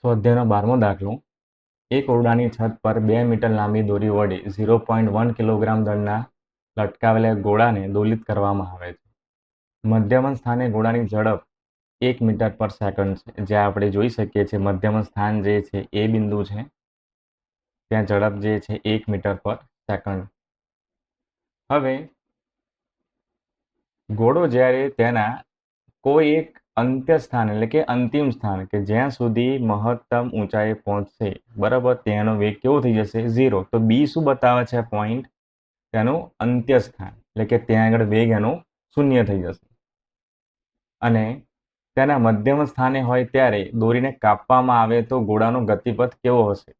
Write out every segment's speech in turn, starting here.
સ્વાધ્યાયનો 12મો દાખલો. એક ઓરડાની છત પર 2 મીટર લાંબી દોરી વડે 0.1 કિલોગ્રામ દળના લટકાવેલા ગોળાને દોલિત કરવામાં આવે છે. મધ્યમ સ્થાને ગોળાની ઝડપ 1 મીટર પર સેકન્ડ છે. જ્યાં આપણે જોઈ શકીએ છીએ મધ્યમ સ્થાન જે છે એ બિંદુ છે, ત્યાં ઝડપ જે છે 1 મીટર પર સેકન્ડ. હવે ગોળો જ્યારે તેના કોઈ એક અંત્ય સ્થાન એટલે કે અંતિમ સ્થાન કે જ્યાં સુધી મહત્તમ ઊંચાઈ પહોંચશે, બરાબર, તેનો વેગ કેવો થઈ જશે? 0. તો બી શું બતાવે છે? પોઈન્ટ, તેનું અંત્ય સ્થાન એટલે કે ત્યાં આગળ વેગ એનો 0 થઈ જશે. અને તેના મધ્યમ સ્થાને હોય ત્યારે દોરીને કાપવામાં આવે તો ગોળાનો ગતિપથ કેવો હશે?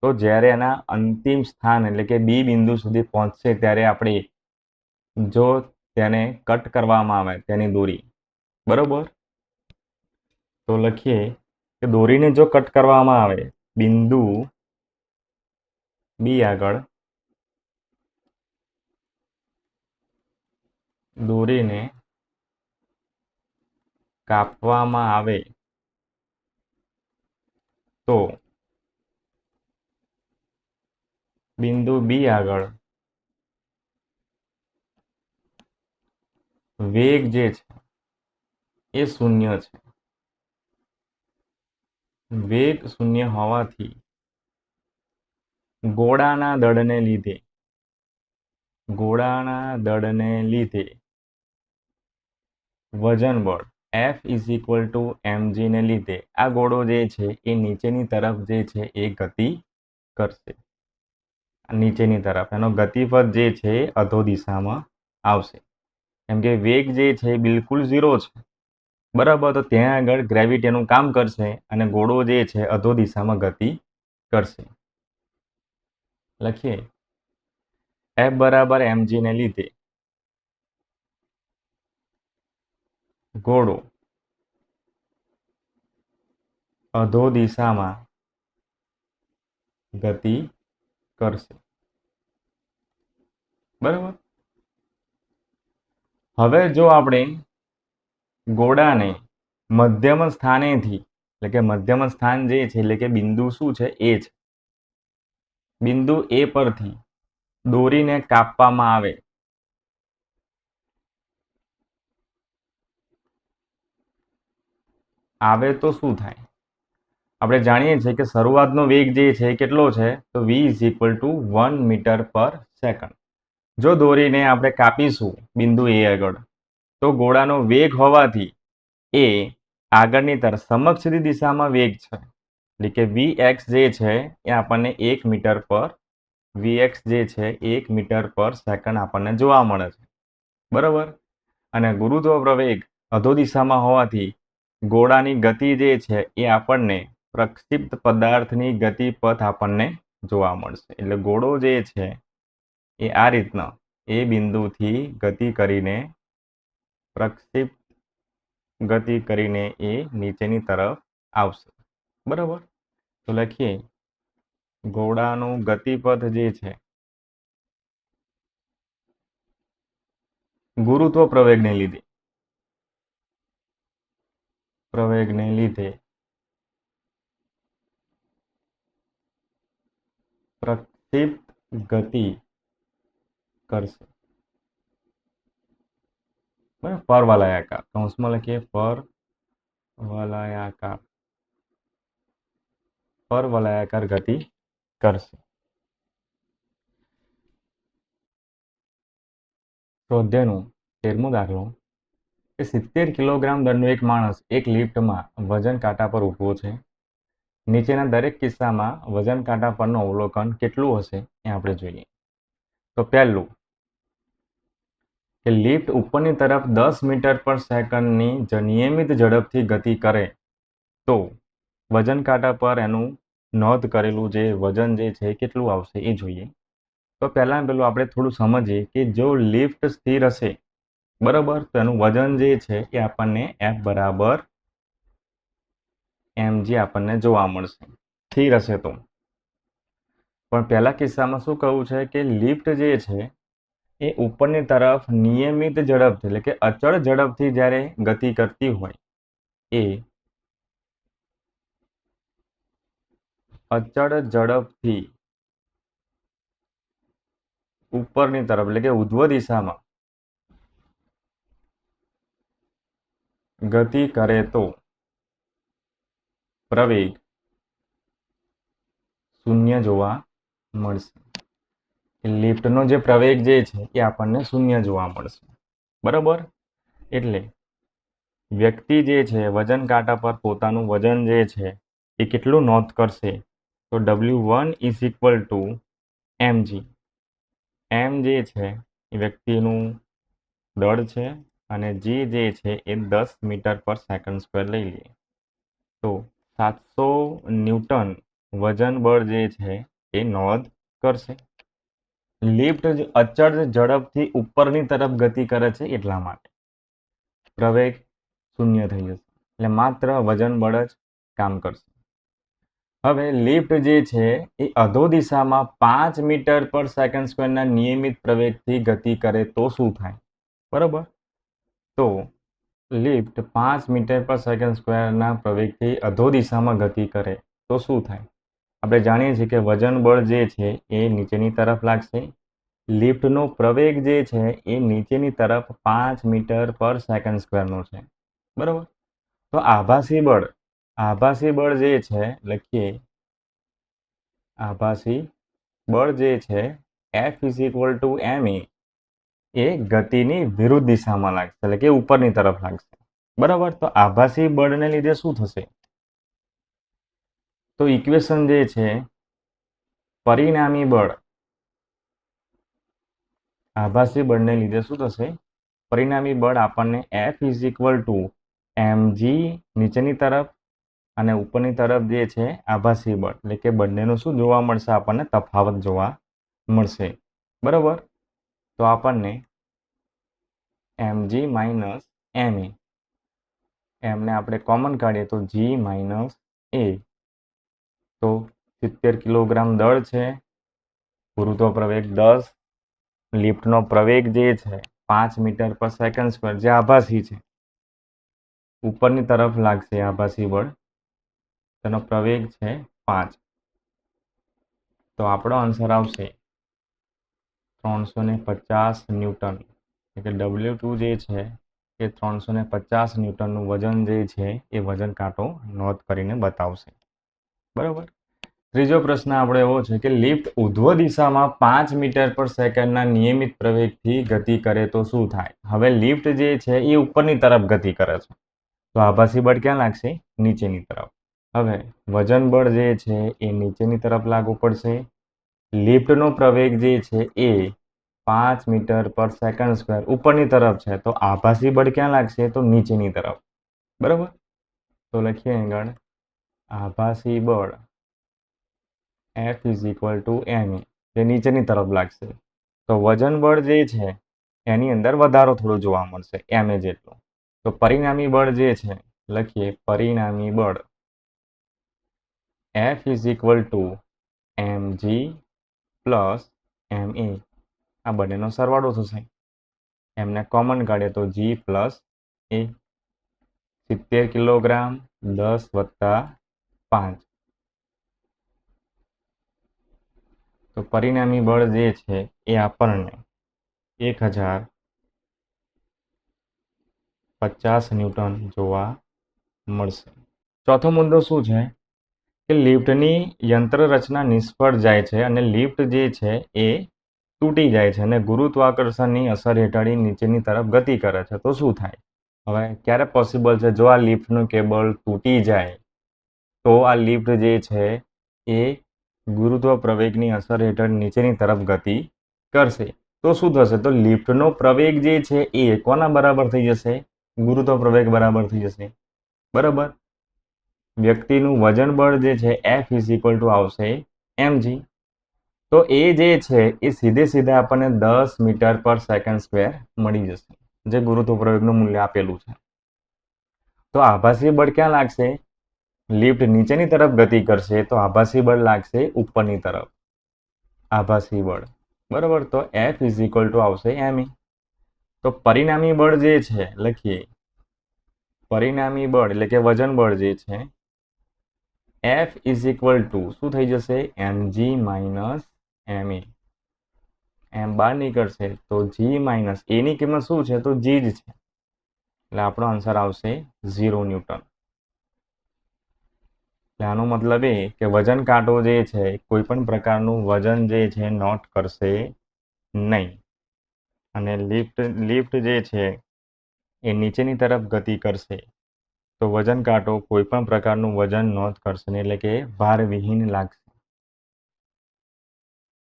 તો જ્યારે એના અંતિમ સ્થાન એટલે કે બી બિંદુ સુધી પહોંચશે ત્યારે આપણે જો તેને કટ કરવામાં આવે તેની દોરી, બરોબર, તો લખીએ કે દોરીને જો કટ કરવામાં આવે બિંદુ બી આગળ, દોરીને કાપવામાં આવે તો બિંદુ બી આગળ વેગ જે છે એ 0 છે. વેગ 0 હોવાથી ગોળાના દળને લીધે વજન બળ F = mg ને લીધે આ ગોળો જે છે એ નીચેની તરફ જે છે એ ગતિ કરશે. નીચેની તરફ એનો ગતિપથ જે છે એ અધો દિશામાં આવશે. કેમ કે વેગ જે છે બિલકુલ 0 છે, બરાબર. તો ત્યાં આગળ ગ્રેવિટી એનું કામ કરશે અને ગોળો જે છે અધો દિશામાં ગતિ કરશે. લખીએ F = mg ને લીધે ગોળો અધો દિશામાં ગતિ કરશે, બરાબર. હવે જો આપણે ગોળાને મધ્યમ સ્થાનેથી એટલે કે મધ્યમ સ્થાન જે છે એટલે કે બિંદુ શું છે? એ છે. બિંદુ એ પરથી દોરીને કાપવામાં આવે તો શું થાય? આપણે જાણીએ છીએ કે શરૂઆતનો વેગ જે છે કેટલો છે? તો v = 1 મીટર પર સેકન્ડ. જો દોરીને આપણે કાપીશું બિંદુ એ આગળ તો ગોળાનો વેગ હોવાથી એ આગળની તરફ સમક્ષ દિશામાં વેગ છે એટલે કે vx જે છે એ આપણને 1 મીટર પર vx જે છે 1 મીટર પર સેકન્ડ આપણને જોવા મળે છે, બરાબર. અને ગુરુત્વ પ્રવેગ અધો દિશામાં હોવાથી ગોળાની ગતિ જે છે એ આપણને પ્રક્ષિપ્ત પદાર્થની ગતિપથ આપણને જોવા મળશે. એટલે ગોળો જે છે એ આ રીતના એ બિંદુથી ગતિ કરીને એ નીચેની તરફ આવશે, બરાબર. તો લખીએ ગોળાનું ગતિપથ જે છે ગુરુત્વ પ્રવેગને લીધે પ્રક્ષિપ્ત ગતિ કરશે, બરાબર. પરવલયાકાર, કૌંસમાં લખીએ પરવલયાકાર ગતિ કરશે. સ્વાધ્યાયનો 13મો દાખલો કે 70 કિલોગ્રામ દળનો એક માણસ એક લિફ્ટમાં વજન કાંટા પર ઊભો છે. નીચેના દરેક કિસ્સામાં વજન કાંટા પરનું અવલોકન કેટલું હશે એ આપણે જોઈએ. તો પહેલું કે લિફ્ટ ઉપરની તરફ 10 મીટર પર સેકન્ડની નિયમિત ઝડપથી ગતિ કરે તો વજન કાંટા પર એનું નોંધ કરેલું જે વજન જે છે કેટલું આવશે એ જોઈએ. તો પહેલાં આપણે થોડું સમજીએ કે જો લિફ્ટ સ્થિર હશે, બરાબર, તો એનું વજન જે છે એ આપણને F = mg આપણને જોવા મળશે, સ્થિર હશે તો. પણ પહેલા કિસ્સામાં શું કહ્યું છે કે લિફ્ટ જે છે એ ઉપરની તરફ નિયમિત ઝડપથી એટલે કે અચળ ઝડપથી જ્યારે ગતિ કરતી હોય એ અચળ ઝડપથી ઉપરની તરફ એટલે કે ઉધ્વ દિશામાં ગતિ કરે તો પ્રવેગ શૂન્ય જોવા મળશે. લિફ્ટનો જે પ્રવેગ જે છે એ આપણને શૂન્ય જોવા મળશે. બરાબર. એટલે વ્યક્તિ જે છે વજન કાંટા પર પોતાનું વજન જે છે એ કેટલું નોંધ કરશે તો W1 is equal two mg. એમ જે છે એ વ્યક્તિનું દળ છે અને g જે છે એ 10 મીટર પર સેકન્ડ સ્ક્વેર લઈ લઈએ તો 700 ન્યૂટન વજન બળ જે છે એ નોંધ કરશે. લિફ્ટ અચળ ઝડપથી ઉપરની તરફ ગતિ કરે છે એટલા માટે પ્રવેગ શૂન્ય થઈ જશે એટલે માત્ર વજન બળ જ કામ કરશે. હવે લિફ્ટ જે છે એ અધો દિશામાં 5 મીટર પર સેકન્ડ સ્ક્વેરના નિયમિત પ્રવેગથી ગતિ કરે તો શું થાય? બરાબર. તો લિફ્ટ 5 મીટર પર સેકન્ડ સ્ક્વેરના પ્રવેગથી અધો દિશામાં ગતિ કરે તો શું થાય? આપણે જાણીએ છીએ કે વજન બળ જે છે એ નીચેની તરફ લાગશે. લિફ્ટનો પ્રવેગ જે છે એ નીચેની તરફ 5 મીટર પર સેકન્ડ સ્ક્વેરનો છે. બરાબર. તો આભાસી બળ જે છે લખીએ આભાસી બળ જે છે F is equal two ma એ ગતિની વિરુદ્ધ દિશામાં લાગશે એટલે કે ઉપરની તરફ લાગશે. બરાબર. તો આભાસી બળને લીધે શું થશે? તો ઇક્વેશન જે છે પરિણામી બળ આભાસી બળને લીધે શું થશે? પરિણામી બળ આપણને F is equal two mg નીચેની તરફ અને ઉપરની તરફ જે છે આભાસી બળ એટલે કે બંનેનું શું જોવા મળશે? આપણને તફાવત જોવા મળશે. બરાબર. તો આપણને mg માઇનસ ma એમને આપણે કોમન કાઢીએ તો g માઇનસ a તો 70 કિલોગ્રામ દળ છે. ગુરુત્વ પ્રવેગ 10. લિફ્ટનો પ્રવેગ જે છે 5 મીટર પર સેકન્ડ સ્ક્વેર જે આભાસી છે ઉપરની તરફ લાગશે આભાસી બળ તેનો પ્રવેગ છે 5. તો આપણો આન્સર આવશે 350 ન્યૂટન એટલે કે W2 જે છે એ 350 ન્યૂટનનું વજન જે છે એ વજન કાંટો નોંધ કરીને બતાવશે. બરાબર. ત્રીજો પ્રશ્ન આપણો એવો છે કે લિફ્ટ ઉધ્વ દિશામાં 5 મીટર પર સેકન્ડના નિયમિત પ્રવેગથી ગતિ કરે તો શું થાય? હવે લિફ્ટ જે છે એ ઉપરની તરફ ગતિ કરે છે તો આભાસી બળ ક્યાં લાગશે? નીચેની તરફ. હવે વજન બળ જે છે એ નીચેની તરફ લાગુ પડશે. લિફ્ટનો પ્રવેગ જે છે એ 5 મીટર પર સેકન્ડ સ્ક્વેર ઉપરની તરફ છે તો આભાસી બળ ક્યાં લાગશે? તો નીચેની તરફ. બરાબર. તો લખીએ આગળ આભાસી બળ F is equal two ma જે નીચેની તરફ લાગશે તો વજન બળ જે છે એની અંદર વધારો થોડો જોવા મળશે ma જેટલો. તો પરિણામી બળ જે છે લખીએ પરિણામી બળ F is equal two mg plus ma આ બંનેનો સરવાળો થશે. એમને કોમન કાઢીએ તો g પ્લસ a 70 કિલોગ્રામ 10 વત્તા 5 તો પરિણામી બળ જે છે એ આપણને 1050 ન્યૂટન જોવા મળશે. ચોથો મુદ્દો શું છે કે લિફ્ટની યંત્ર રચના નિષ્ફળ જાય છે અને લિફ્ટ જે છે એ તૂટી જાય છે અને ગુરુત્વાકર્ષણની અસર હેઠળ નીચેની તરફ ગતિ કરે છે તો શું થાય? હવે ક્યારે પોસિબલ છે? જો આ લિફ્ટનું કેબલ તૂટી જાય તો આ લિફ્ટ જે છે એ ગુરુત્વ પ્રવેગની અસર હેઠળ નીચેની તરફ ગતિ કરશે તો શું થશે? તો લિફ્ટનો પ્રવેગ જે છે એ કોના બરાબર થઈ જશે? ગુરુત્વ પ્રવેગ બરાબર થઈ જશે. બરાબર. વ્યક્તિનું વજન બળ જે છે F ઇઝ ઇક્વલ ટુ આવશે mg. તો એ જે છે એ સીધે આપણને 10 મીટર પર સેકન્ડ સ્ક્વેર મળી જશે જે ગુરુત્વ પ્રવેગનું મૂલ્ય આપેલું છે. તો આભાસી બળ ક્યાં લાગશે? લિફ્ટ નીચેની તરફ ગતિ કરશે તો આભાસી બળ લાગશે ઉપરની તરફ. આભાસી બળ. બરાબર. તો F ઇઝ ઇક્વલ ટુ આવશે ma. તો પરિણામી બળ જે છે લખીએ પરિણામી બળ એટલે કે વજન બળ જે છે એફ ઇઝ ઇક્વલ ટુ શું થઈ જશે mg માઇનસ ma. એમ બહાર નીકળશે તો g માઇનસ એની કિંમત શું છે તો g જ છે એટલે આપણો આન્સર આવશે 0 ન્યૂટન. આનો મતલબ એ કે વજન કાંટો જે છે કોઈ પણ પ્રકારનું વજન જે છે નોટ કરશે નહીં અને લિફ્ટ જે છે એ નીચેની તરફ ગતિ કરશે તો વજન કાંટો કોઈ પણ પ્રકારનું વજન નોંધ કરશે નહીં એટલે કે ભાર વિહીન લાગશે.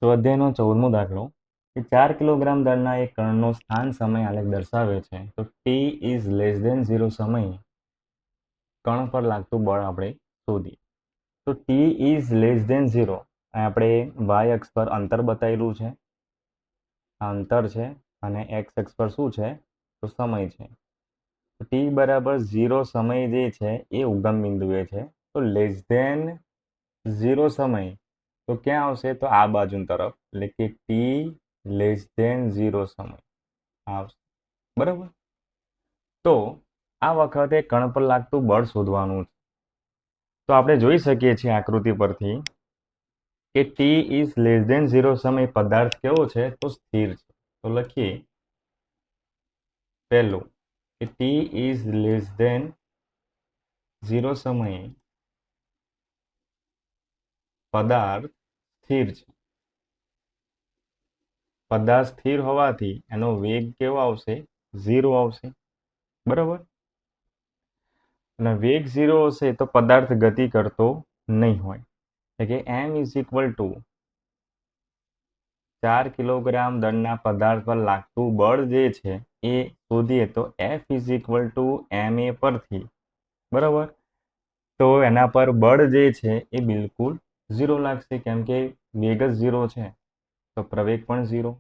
તો અધ્યાયનો 14મો દાખલો કે 4 કિલોગ્રામ દળના એક કણનો સ્થાન સમય આલેખ દર્શાવે છે તો t ઇઝ લેસ ધેન 0 સમયે કણ પર લાગતું બળ આપણે શોધીએ. તો t ઇઝ લેસ ધેન 0 આપણે y અક્ષ પર અંતર બતાવેલું છે, આ અંતર છે અને x અક્ષ પર શું છે તો સમય છે. t બરાબર 0 સમય જે છે એ ઉગમ બિંદુએ છે તો લેસ ધેન 0 સમય તો ક્યાં આવશે તો આ બાજુ તરફ એટલે કે t લેસ ધેન 0 સમય આવશે બરાબર. તો આ વખતે કણ પર લાગતું બળ શોધવાનું છે. તો આપણે જોઈ શકીએ છીએ આકૃતિ પરથી કે t ઇઝ લેસ ધેન 0 સમય પદાર્થ કેવો છે તો સ્થિર છે. તો લખીએ પહેલું કે t ઇઝ લેસ ધેન 0 સમયે પદાર્થ સ્થિર છે. પદાર્થ સ્થિર હોવાથી એનો વેગ કેવો આવશે 0 આવશે બરાબર. અને વેગ 0 હશે તો પદાર્થ ગતિ કરતો નહીં હોય એટલે કે m is equal two 4 kilogram દળના પદાર્થ પર લાગતું બળ જે છે એ શોધીએ તો f is equal two ma પરથી બરાબર. તો એના પર બળ જે છે એ બિલકુલ 0 લાગશે કેમ કે વેગ જ 0 છે તો પ્રવેગ પણ 0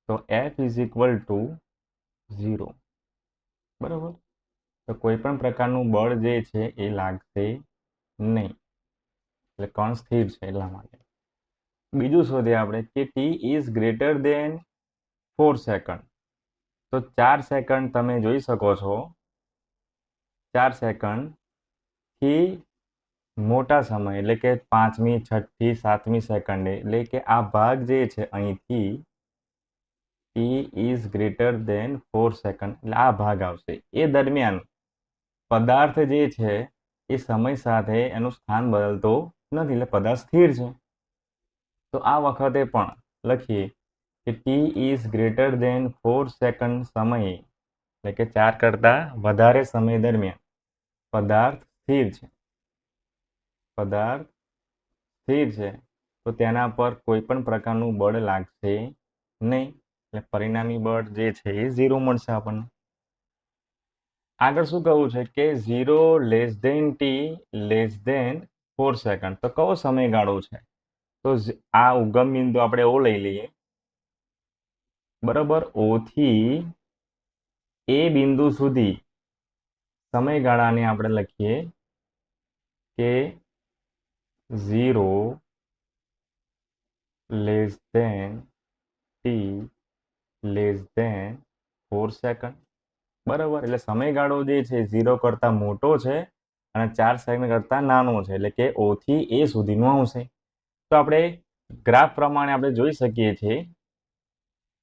તો f ઇઝ ઇક્વલ ટુ 0 બરાબર. તો કોઈ પણ પ્રકારનું બળ જે છે એ લાગશે નહીં એટલે કણ સ્થિર છે એટલા માટે. બીજું શોધીએ આપણે કે t is greater than 4 second તો 4 સેકન્ડ તમે જોઈ શકો છો 4 સેકન્ડ થી મોટા સમય એટલે કે 5મી 6ઠી 7મી સેકન્ડે એટલે કે આ ભાગ જે છે અહીંથી t is greater than 4 second એટલે આ ભાગ આવશે. એ દરમિયાન પદાર્થ જે છે એ સમય સાથે એનું સ્થાન બદલતો નથી એટલે પદાર્થ સ્થિર છે. તો આ વખતે પણ લખીએ કે t is greater than 4 second સમયે એટલે કે 4 કરતાં વધારે સમય દરમિયાન પદાર્થ સ્થિર છે. પદાર્થ સ્થિર છે તો તેના પર કોઈ પણ પ્રકારનું બળ લાગશે નહીં એટલે પરિણામી બળ જે છે એ 0 મળશે આપણને. આગળ શું કહ્યું છે કે 0 less than t less than 4 second તો કયો સમયગાળો છે તો આ ઉગમ બિંદુ આપણે ઓ લઈ લઈએ બરાબર. ઓ થી એ બિંદુ સુધી સમયગાળાને આપણે લખીએ કે 0 less than t less than 4 second બરાબર. એટલે સમયગાળો જે છે 0 કરતાં મોટો છે અને 4 સેકન્ડ કરતાં નાનો છે એટલે કે ઓ થી એ સુધીનું આવશે. તો આપણે ગ્રાફ પ્રમાણે આપણે જોઈ શકીએ છીએ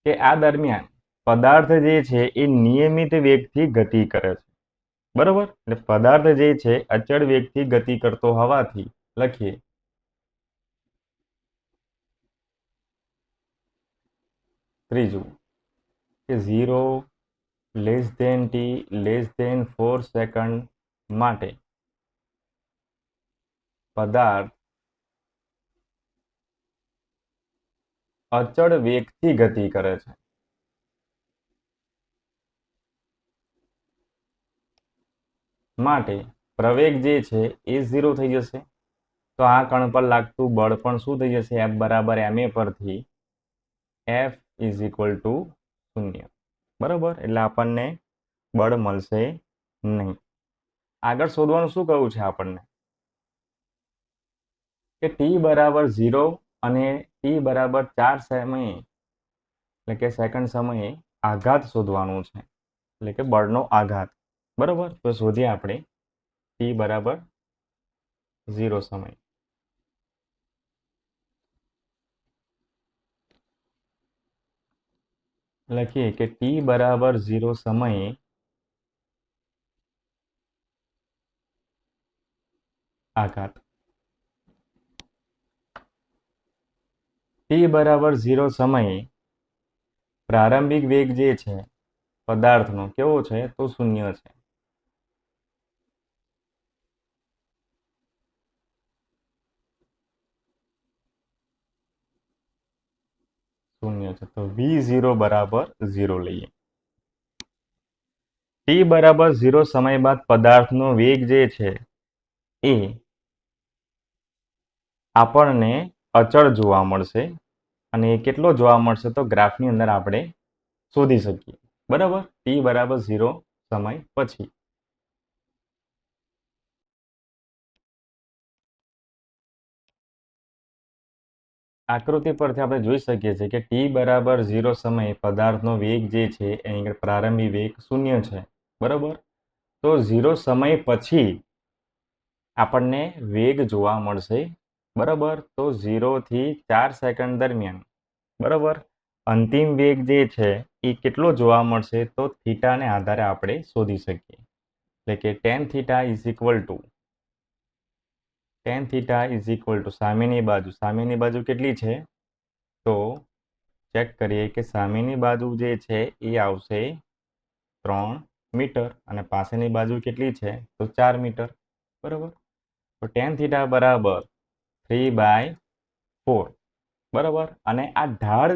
કે આ દરમિયાન પદાર્થ જે છે એ નિયમિત વેગથી ગતિ કરે છે બરાબર. એટલે પદાર્થ જે છે અચળ વેગથી ગતિ કરતો હોવાથી લખીએ ત્રીજું કે 0 less than t less than 4 second માટે પદાર્થ અચળ વેગથી ગતિ કરે છે. માટે પ્રવેગ જે છે એ 0 થઈ જશે તો આ કણ પર લાગતું બળ પણ શું થઈ જશે F બરાબર ma પરથી F ઇઝ ઇક્વલ ટુ 0 બરાબર. એટલે આપણને બળ મળશે નહીં. આગળ શોધવાનું શું કહ્યું છે આપણને કે t બરાબર 0 અને t બરાબર 4 સમયે એટલે કે સેકન્ડ સમયે આઘાત શોધવાનું છે એટલે કે બળનો આઘાત બરાબર. તો શોધીએ આપણે t બરાબર 0 સમય લખીએ કે t બરાબર 0 સમયે આઘાત t બરાબર 0 સમયે પ્રારંભિક વેગ જે છે પદાર્થનો કેવો છે તો 0 છે. શૂન્ય છે તો v0 બરાબર 0 લઈએ. t બરાબર 0 સમય બાદ પદાર્થનો વેગ જે છે એ આપણને અચળ જોવા મળશે અને એ કેટલો જોવા મળશે તો ગ્રાફની અંદર આપણે શોધી શકીએ. બરાબર, t બરાબર 0 સમય પછી. આકૃતિ પરથી આપણે જોઈ શકીએ છીએ કે t બરાબર 0 સમયે પદાર્થનો વેગ જે છે એની આગળ પ્રારંભિક વેગ 0 છે. બરાબર, તો 0 સમય પછી આપણને વેગ જોવા મળશે. બરાબર, તો 0 થી 4 સેકન્ડ દરમિયાન બરાબર અંતિમ વેગ જે છે એ કેટલો જોવા મળશે તો થીટાને આધારે આપણે શોધી શકીએ. એટલે કે tan theta is equal two સામેની બાજુ કેટલી છે તો ચેક કરીએ કે સામેની બાજુ જે છે એ આવશે 3 મીટર અને પાછળની બાજુ કેટલી છે તો 4 મીટર. બરાબર, તો tan થીટા બરાબર 3/4. બરાબર, અને આ ઢાળ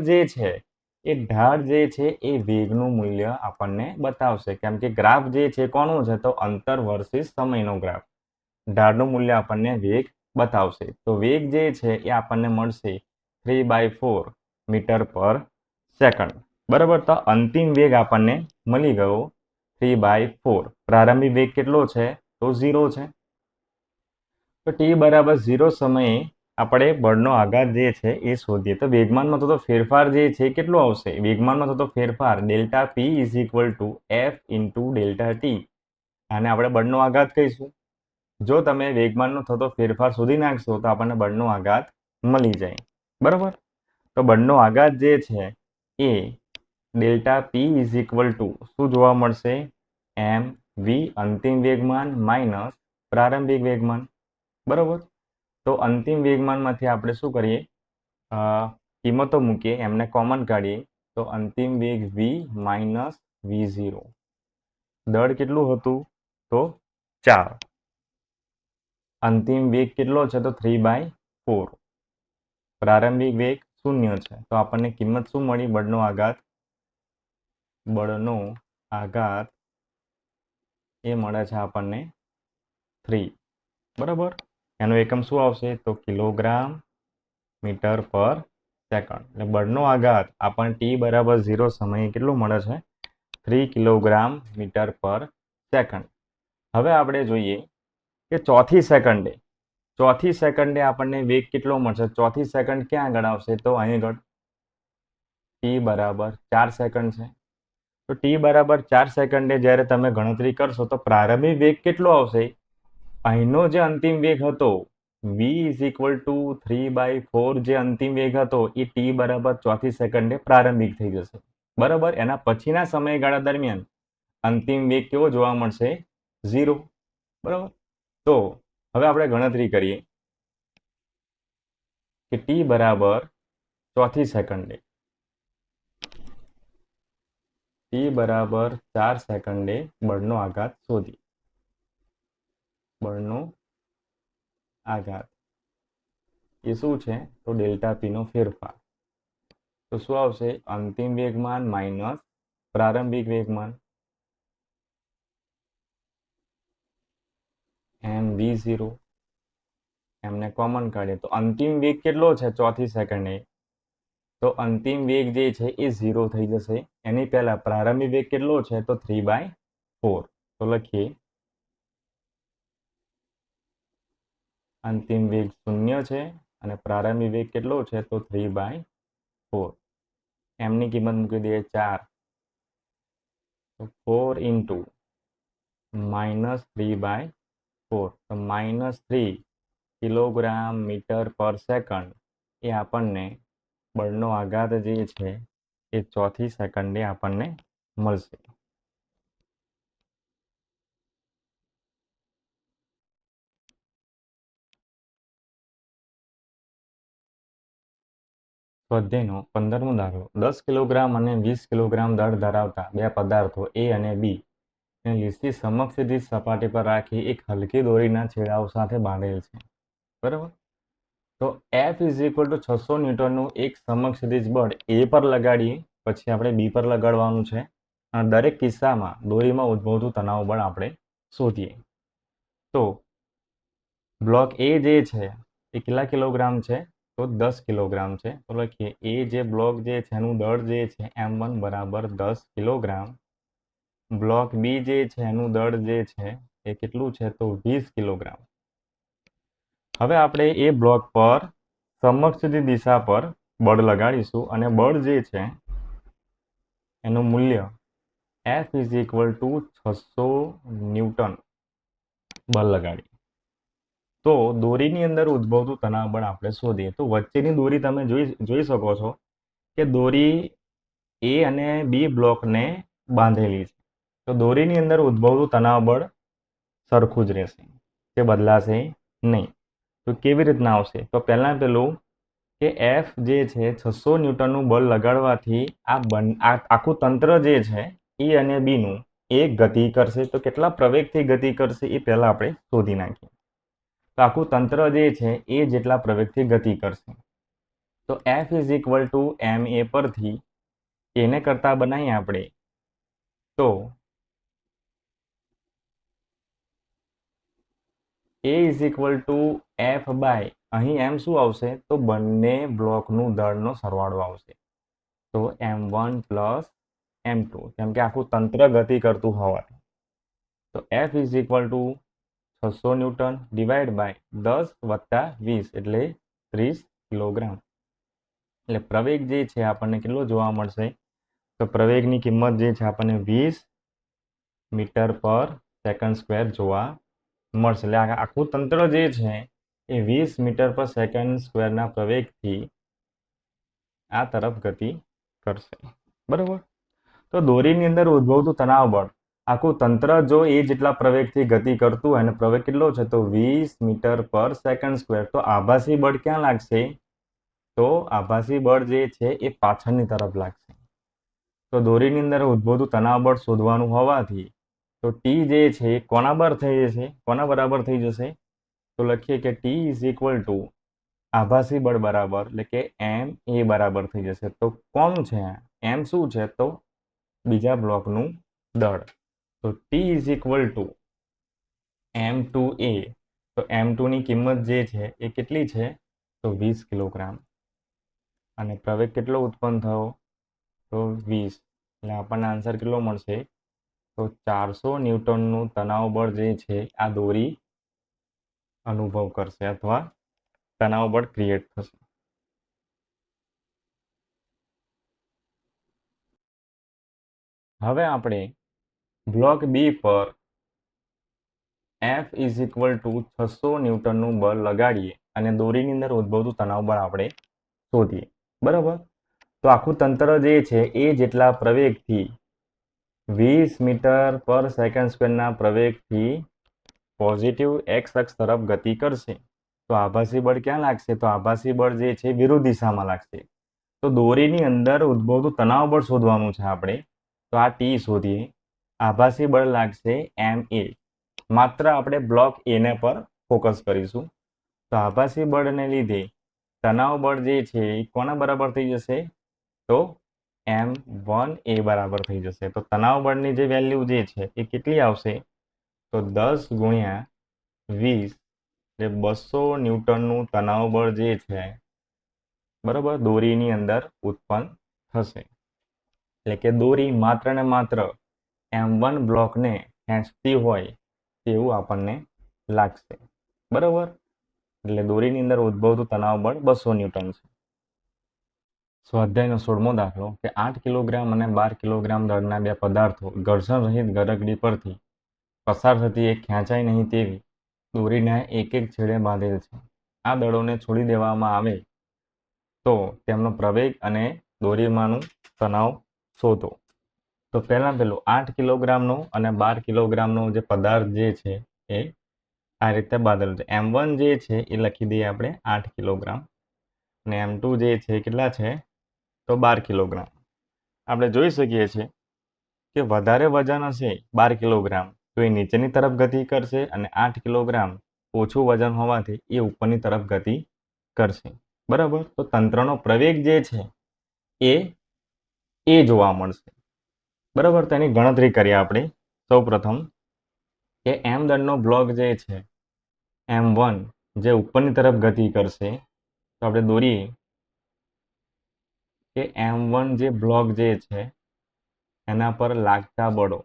જે છે એ વેગનું મૂલ્ય આપણને બતાવશે કેમ કે ગ્રાફ જે છે કોનું છે તો અંતર વર્સિસ સમયનો ગ્રાફ. ઢાળનું મૂલ્ય આપણને વેગ બતાવશે તો વેગ જે છે એ આપણને મળશે 3/4 મીટર પર સેકન્ડ. બરાબર, તો અંતિમ વેગ આપણને મળી ગયો 3/4. પ્રારંભિક વેગ કેટલો છે તો 0 છે. તો t બરાબર 0 સમયે આપણે બળનો આઘાત જે છે એ શોધીએ તો વેગમાનમાં થતો ફેરફાર જે છે કેટલો આવશે? વેગમાનમાં થતો ફેરફાર delta p is equal two f into delta t. આને આપણે બળનો આઘાત કહીશું. જો તમે વેગમાનનો થતો ફેરફાર શોધી નાખશો તો આપણને બળનો આઘાત મળી જાય. બરાબર, તો બળનો આઘાત જે છે એ delta p is equal to શું જોવા મળશે? mv અંતિમ વેગમાન માઇનસ પ્રારંભિક વેગમાન. બરાબર, તો અંતિમ વેગમાનમાંથી આપણે શું કરીએ કિંમતો મૂકીએ, એમને કોમન કાઢીએ તો અંતિમ વેગ v માઇનસ v0. દળ કેટલું હતું તો 4. અંતિમ વેગ કેટલો છે તો 3/4. પ્રારંભિક વેગ 0 છે તો આપણને કિંમત શું મળી? બળનો આઘાત એ મળે છે આપણને 3. બરાબર, એનો એકમ શું આવશે તો કિલોગ્રામ મીટર પર સેકન્ડ. એટલે બળનો આઘાત આપણને t બરાબર 0 સમયે કેટલું મળે છે? 3 કિલોગ્રામ મીટર પર સેકન્ડ. હવે આપણે જોઈએ કે ચોથી સેકન્ડે આપણને વેગ કેટલો મળશે? ચોથી સેકન્ડ ક્યાં આગળ આવશે તો અહીં આગળ t બરાબર 4 સેકન્ડ છે. તો t બરાબર 4 સેકન્ડે જ્યારે તમે ગણતરી કરશો તો પ્રારંભિક વેગ કેટલો આવશે? અહીંનો જે અંતિમ વેગ હતો v ઇઝ ઇક્વલ ટુ 3/4 જે અંતિમ વેગ હતો એ t બરાબર ચોથી સેકન્ડે પ્રારંભિક થઈ જશે. બરાબર, એના પછીના સમયગાળા દરમિયાન અંતિમ વેગ કેવો જોવા મળશે? 0. બરાબર, તો હવે આપણે ગણતરી કરીએ કે t બરાબર ચોથી સેકન્ડે t બરાબર 4 સેકન્ડે બળનો આઘાત શોધી. બળનો આઘાત એ શું છે તો ડેલ્ટા p નો ફેરફાર. તો શું આવશે? અંતિમ વેગમાન માઇનસ પ્રારંભિક વેગમાન mv0. એમને કોમન કાઢીએ તો અંતિમ વેગ કેટલો છે ચોથી સેકન્ડે? તો અંતિમ વેગ જે છે એ 0 થઈ જશે. એની પહેલા પ્રારંભિક વેગ કેટલો છે તો 3/4. તો લખીએ અંતિમ વેગ 0 છે અને પ્રારંભિક વેગ કેટલો છે તો 3/4. એમની કિંમત મૂકી દઈએ 4. તો 4 ઇન્ટુ -3/4 તો -3 કિલોગ્રામ મીટર પર સેકન્ડ એ આપણને બળનો આઘાત જે છે એ ચોથી સેકન્ડે આપણને મળશે. સ્વાધ્યાયનો 15મો દાખલો 10 કિલોગ્રામ અને 20 કિલોગ્રામ દળ ધરાવતા બે પદાર્થો એ અને બી ને લીસથી સમક્ષિતિજ સપાટી પર રાખી એક હલકી દોરીના છેડાઓ સાથે બાંધેલ છે. બરાબર. તો F ઇઝ ઇક્વલ ટુ 600 ન્યૂટનનું એક સમક્ષિતિજ બળ એ પર લગાડીએ, પછી આપણે બી પર લગાડવાનું છે અને દરેક કિસ્સામાં દોરીમાં ઉદ્ભવતું તણાવ બળ આપણે શોધીએ. તો બ્લોક એ જે છે એ કેટલા કિલોગ્રામ છે? તો 10 કિલોગ્રામ છે. તો લખીએ એ જે બ્લોક જે છે એનું દળ જે છે M1 બરાબર 10 કિલોગ્રામ. બ્લોક બી જે છે એનું દળ જે છે એ કેટલું છે? તો 20 કિલોગ્રામ. હવે આપણે એ બ્લોક પર સમક્ષિતિજ દિશા પર બળ લગાડીશું અને બળ જે છે એનું મૂલ્ય F is equal to 600 newton બળ લગાડી. તો દોરીની અંદર ઉદ્ભવતું તણાવ બળ આપણે શોધીએ. તો વચ્ચેની દોરી તમે જોઈ શકો છો કે દોરી એ અને બી બ્લોકને બાંધેલી છે. તો દોરીની અંદર ઉદ્ભવતું તણાવ બળ સરખું જ રહેશે, તે બદલાશે નહીં. તો કેવી રીતના આવશે? તો પહેલાં પેલું કે એફ જે છે 600 ન્યૂટનનું બળ લગાડવાથી આખું તંત્ર જે છે એ અને બીનું એ ગતિ કરશે. તો કેટલા પ્રવેગથી ગતિ કરશે એ પહેલાં આપણે શોધી નાખીએ. તો આખું તંત્ર જે છે એ જેટલા પ્રવેગથી ગતિ કરશે. તો F is equal to M A પરથી એને કરતા બનાવીએ આપણે તો a is equal to F by અહીં એમ શું આવશે? તો બંને બ્લોકનું દળનો સરવાળો આવશે. તો M1 પ્લસ M2, કેમ કે આખું તંત્ર ગતિ કરતું હોવાથી. તો F is equal to 600 newton divide by 10 વત્તા 20 એટલે 30 કિલોગ્રામ. એટલે પ્રવેગ જે છે આપણને કેટલો જોવા મળશે? તો પ્રવેગની કિંમત જે છે આપણને 20 મીટર પર સેકન્ડ સ્ક્વેર જોવા મળશે. એટલે આખું તંત્ર જે છે એ 20 મીટર પર સેકન્ડ સ્ક્વેરના પ્રવેગથી આ તરફ ગતિ કરશે. બરાબર. તો દોરીની અંદર ઉદ્ભવતું તણાવ બળ આખું તંત્ર જો એ જેટલા પ્રવેગથી ગતિ કરતું હોય અને પ્રવેગ કેટલો છે? તો 20 મીટર પર સેકન્ડ સ્ક્વેર. તો આભાસી બળ ક્યાં લાગશે? તો આભાસી બળ જે છે એ પાછળની તરફ લાગશે. તો દોરીની અંદર ઉદ્ભવતું તણાવ બળ શોધવાનું હોવાથી તો ટી જે છે એ કોના બરાબર થઈ જશે? કોના બરાબર થઈ જશે? તો લખીએ કે ટી ઇઝ ઇક્વલ ટુ આભાસી બળ બરાબર એટલે કે એમ એ બરાબર થઈ જશે. તો કોણ છે? એમ શું છે? તો બીજા બ્લોકનું દળ. તો T is equal two M2A. તો M2 ની કિંમત જે છે એ કેટલી છે? તો 20 કિલોગ્રામ. અને પ્રવેગ કેટલો ઉત્પન્ન થયો? તો 20. એટલે આપણને આન્સર કેટલો મળશે? તો 400 ન્યૂટનનું તણાવ બળ જે છે આ દોરી અનુભવ કરશે અથવા તણાવ બળ ક્રિએટ થશે. હવે આપણે બ્લોક બી પર F ઇઝ ઇક્વલ ટુ 600 ન્યૂટનનું બળ લગાડીએ અને દોરીની અંદર ઉદ્ભવતું તણાવ બળ આપણે શોધીએ. બરાબર. તો આખું તંત્ર જે છે એ જેટલા પ્રવેગથી 20 metre per second સ્ક્વેરના પ્રવેગથી positive x અક્ષ તરફ ગતિ કરશે. તો આભાસી બળ ક્યાં લાગશે? તો આભાસી બળ જે છે વિરુદ્ધ દિશામાં લાગશે. તો દોરીની અંદર ઉદ્ભવતું તણાવ બળ શોધવાનું છે આપણે. તો આ ટી શોધીએ. આભાસી બળ લાગશે MA. માત્ર આપણે બ્લોક એને પર ફોકસ કરીશું. તો આભાસી બળને લીધે તણાવ બળ જે છે એ કોના બરાબર થઈ જશે? તો M1A બરાબર થઈ જશે. તો તણાવ બળની જે વેલ્યુ જે છે એ કેટલી આવશે? તો 10 ગુણ્યા 20 એટલે 200 ન્યૂટનનું તણાવ બળ જે છે બરાબર દોરીની અંદર ઉત્પન્ન થશે. એટલે કે દોરી માત્ર ને માત્ર M1 બ્લોકને ખેંચતી હોય તેવું આપણને લાગશે. બરાબર. એટલે દોરીની અંદર ઉદ્ભવતું તણાવ બળ 200 ન્યૂટન છે. સ્વાધ્યાયનો 16મો દાખલો કે 8 કિલોગ્રામ અને 12 કિલોગ્રામ દળના બે પદાર્થો ઘર્ષણ રહિત ગરગડી પરથી પસાર થતી એક ખેંચાય નહીં તેવી દોરીના એક એક છેડે બાંધેલ છે. આ દળોને છોડી દેવામાં આવે તો તેમનો પ્રવેગ અને દોરીમાંનું તણાવ શોધો. તો પહેલું 8 કિલોગ્રામનો અને 12 કિલોગ્રામનો જે પદાર્થ જે છે એ આ રીતે બાંધેલો છે. M1 જે છે એ લખી દઈએ આપણે 8 કિલોગ્રામ અને M2 જે છે કેટલા છે તો 12 કિલોગ્રામ. આપણે જોઈ શકીએ છીએ કે વધારે વજન હશે 12 કિલોગ્રામ તો એ નીચેની તરફ ગતિ કરશે અને 8 કિલોગ્રામ ઓછું વજન હોવાથી એ ઉપરની તરફ ગતિ કરશે. બરાબર. તો તંત્રનો પ્રવેગ જે છે એ જોવા મળશે. બરાબર. તેની ગણતરી કરીએ આપણે. સૌપ્રથમ કે M દળનો બ્લોક જે છે M1 જે ઉપરની તરફ ગતિ કરશે તો આપણે દોરીએ કે M1 જે બ્લોક જે છે એના પર લાગતા બળો.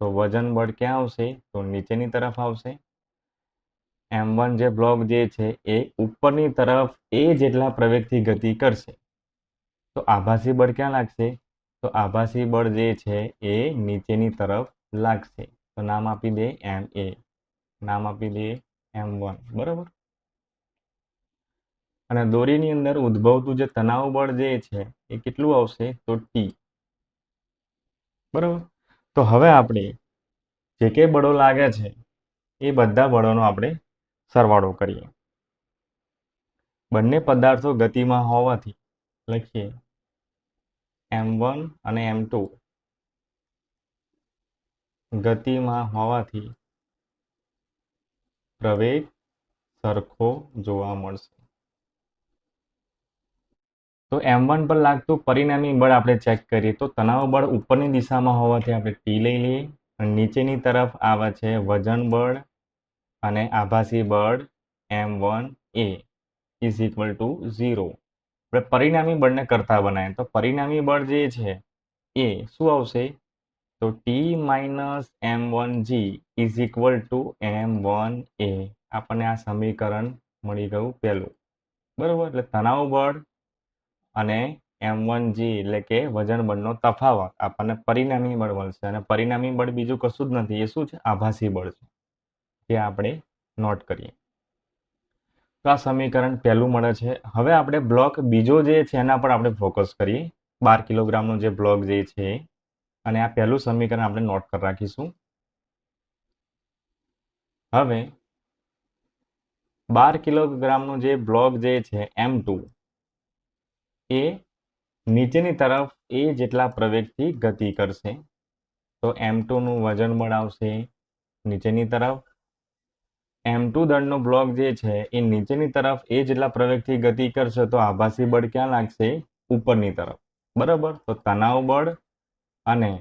તો વજન બળ ક્યાં આવશે તો નીચેની તરફ આવશે. M1 જે બ્લોક જે છે એ ઉપરની તરફ એ જેટલા પ્રવેગથી ગતિ કરશે તો આભાસી બળ ક્યાં લાગશે તો આભાસી બળ જે છે એ નીચેની તરફ લાગશે. તો નામ આપી દે MA, નામ આપી દે M1. બરાબર. અને દોરીની અંદર ઉદ્ભવતું જે તણાવ બળ જે છે એ કેટલું આવશે તો T. બરાબર. તો હવે આપણે જે કે બળો લાગે છે એ બધા બળોનો આપણે સરવાળો કરીએ. બંને પદાર્થો ગતિમાં હોવાથી લખીએ M1 અને M2 ગતિમાં હોવાથી પ્રવેગ સરખો જોવા મળશે. તો M1 પર લાગતું પરિણામી બળ આપણે ચેક કરીએ તો તણાવ બળ ઉપરની દિશામાં હોવાથી આપણે T લઈ લઈએ અને નીચેની તરફ આવે છે વજન બળ અને આભાસી બળ M1A is equal to 0. આપણે પરિણામી બળને કરતા બનાવીએ તો પરિણામી બળ જે છે એ શું આવશે તો T minus M1G is equal to M1A. આપણને આ સમીકરણ મળી ગયું પહેલું. બરાબર. એટલે તણાવ બળ અને M1G એટલે કે વજન બળનો તફાવત આપણને પરિણામી બળ મળશે અને પરિણામી બળ બીજું કશું જ નથી. એ શું છે આભાસી બળ છે જે આપણે નોટ કરીએ. તો આ સમીકરણ પહેલું મળે છે. હવે આપણે બ્લોક બીજો જે છે એના પર આપણે ફોકસ કરીએ. 12 કિલોગ્રામનો જે બ્લોક જે છે અને આ પહેલું સમીકરણ આપણે નોટ કરી રાખીશું. હવે 12 કિલોગ્રામનો જે બ્લોક જે છે M2 એ નીચેની તરફ એ જેટલા પ્રવેગથી ગતિ કરશે તો M2 નું વજન બળ આવશે નીચેની તરફ. M2 દળનો બ્લોક જે છે એ નીચેની તરફ એ જેટલા પ્રવેગથી ગતિ કરશે તો આભાસી બળ ક્યાં લાગશે ઉપરની તરફ. બરાબર. તો તણાવ બળ અને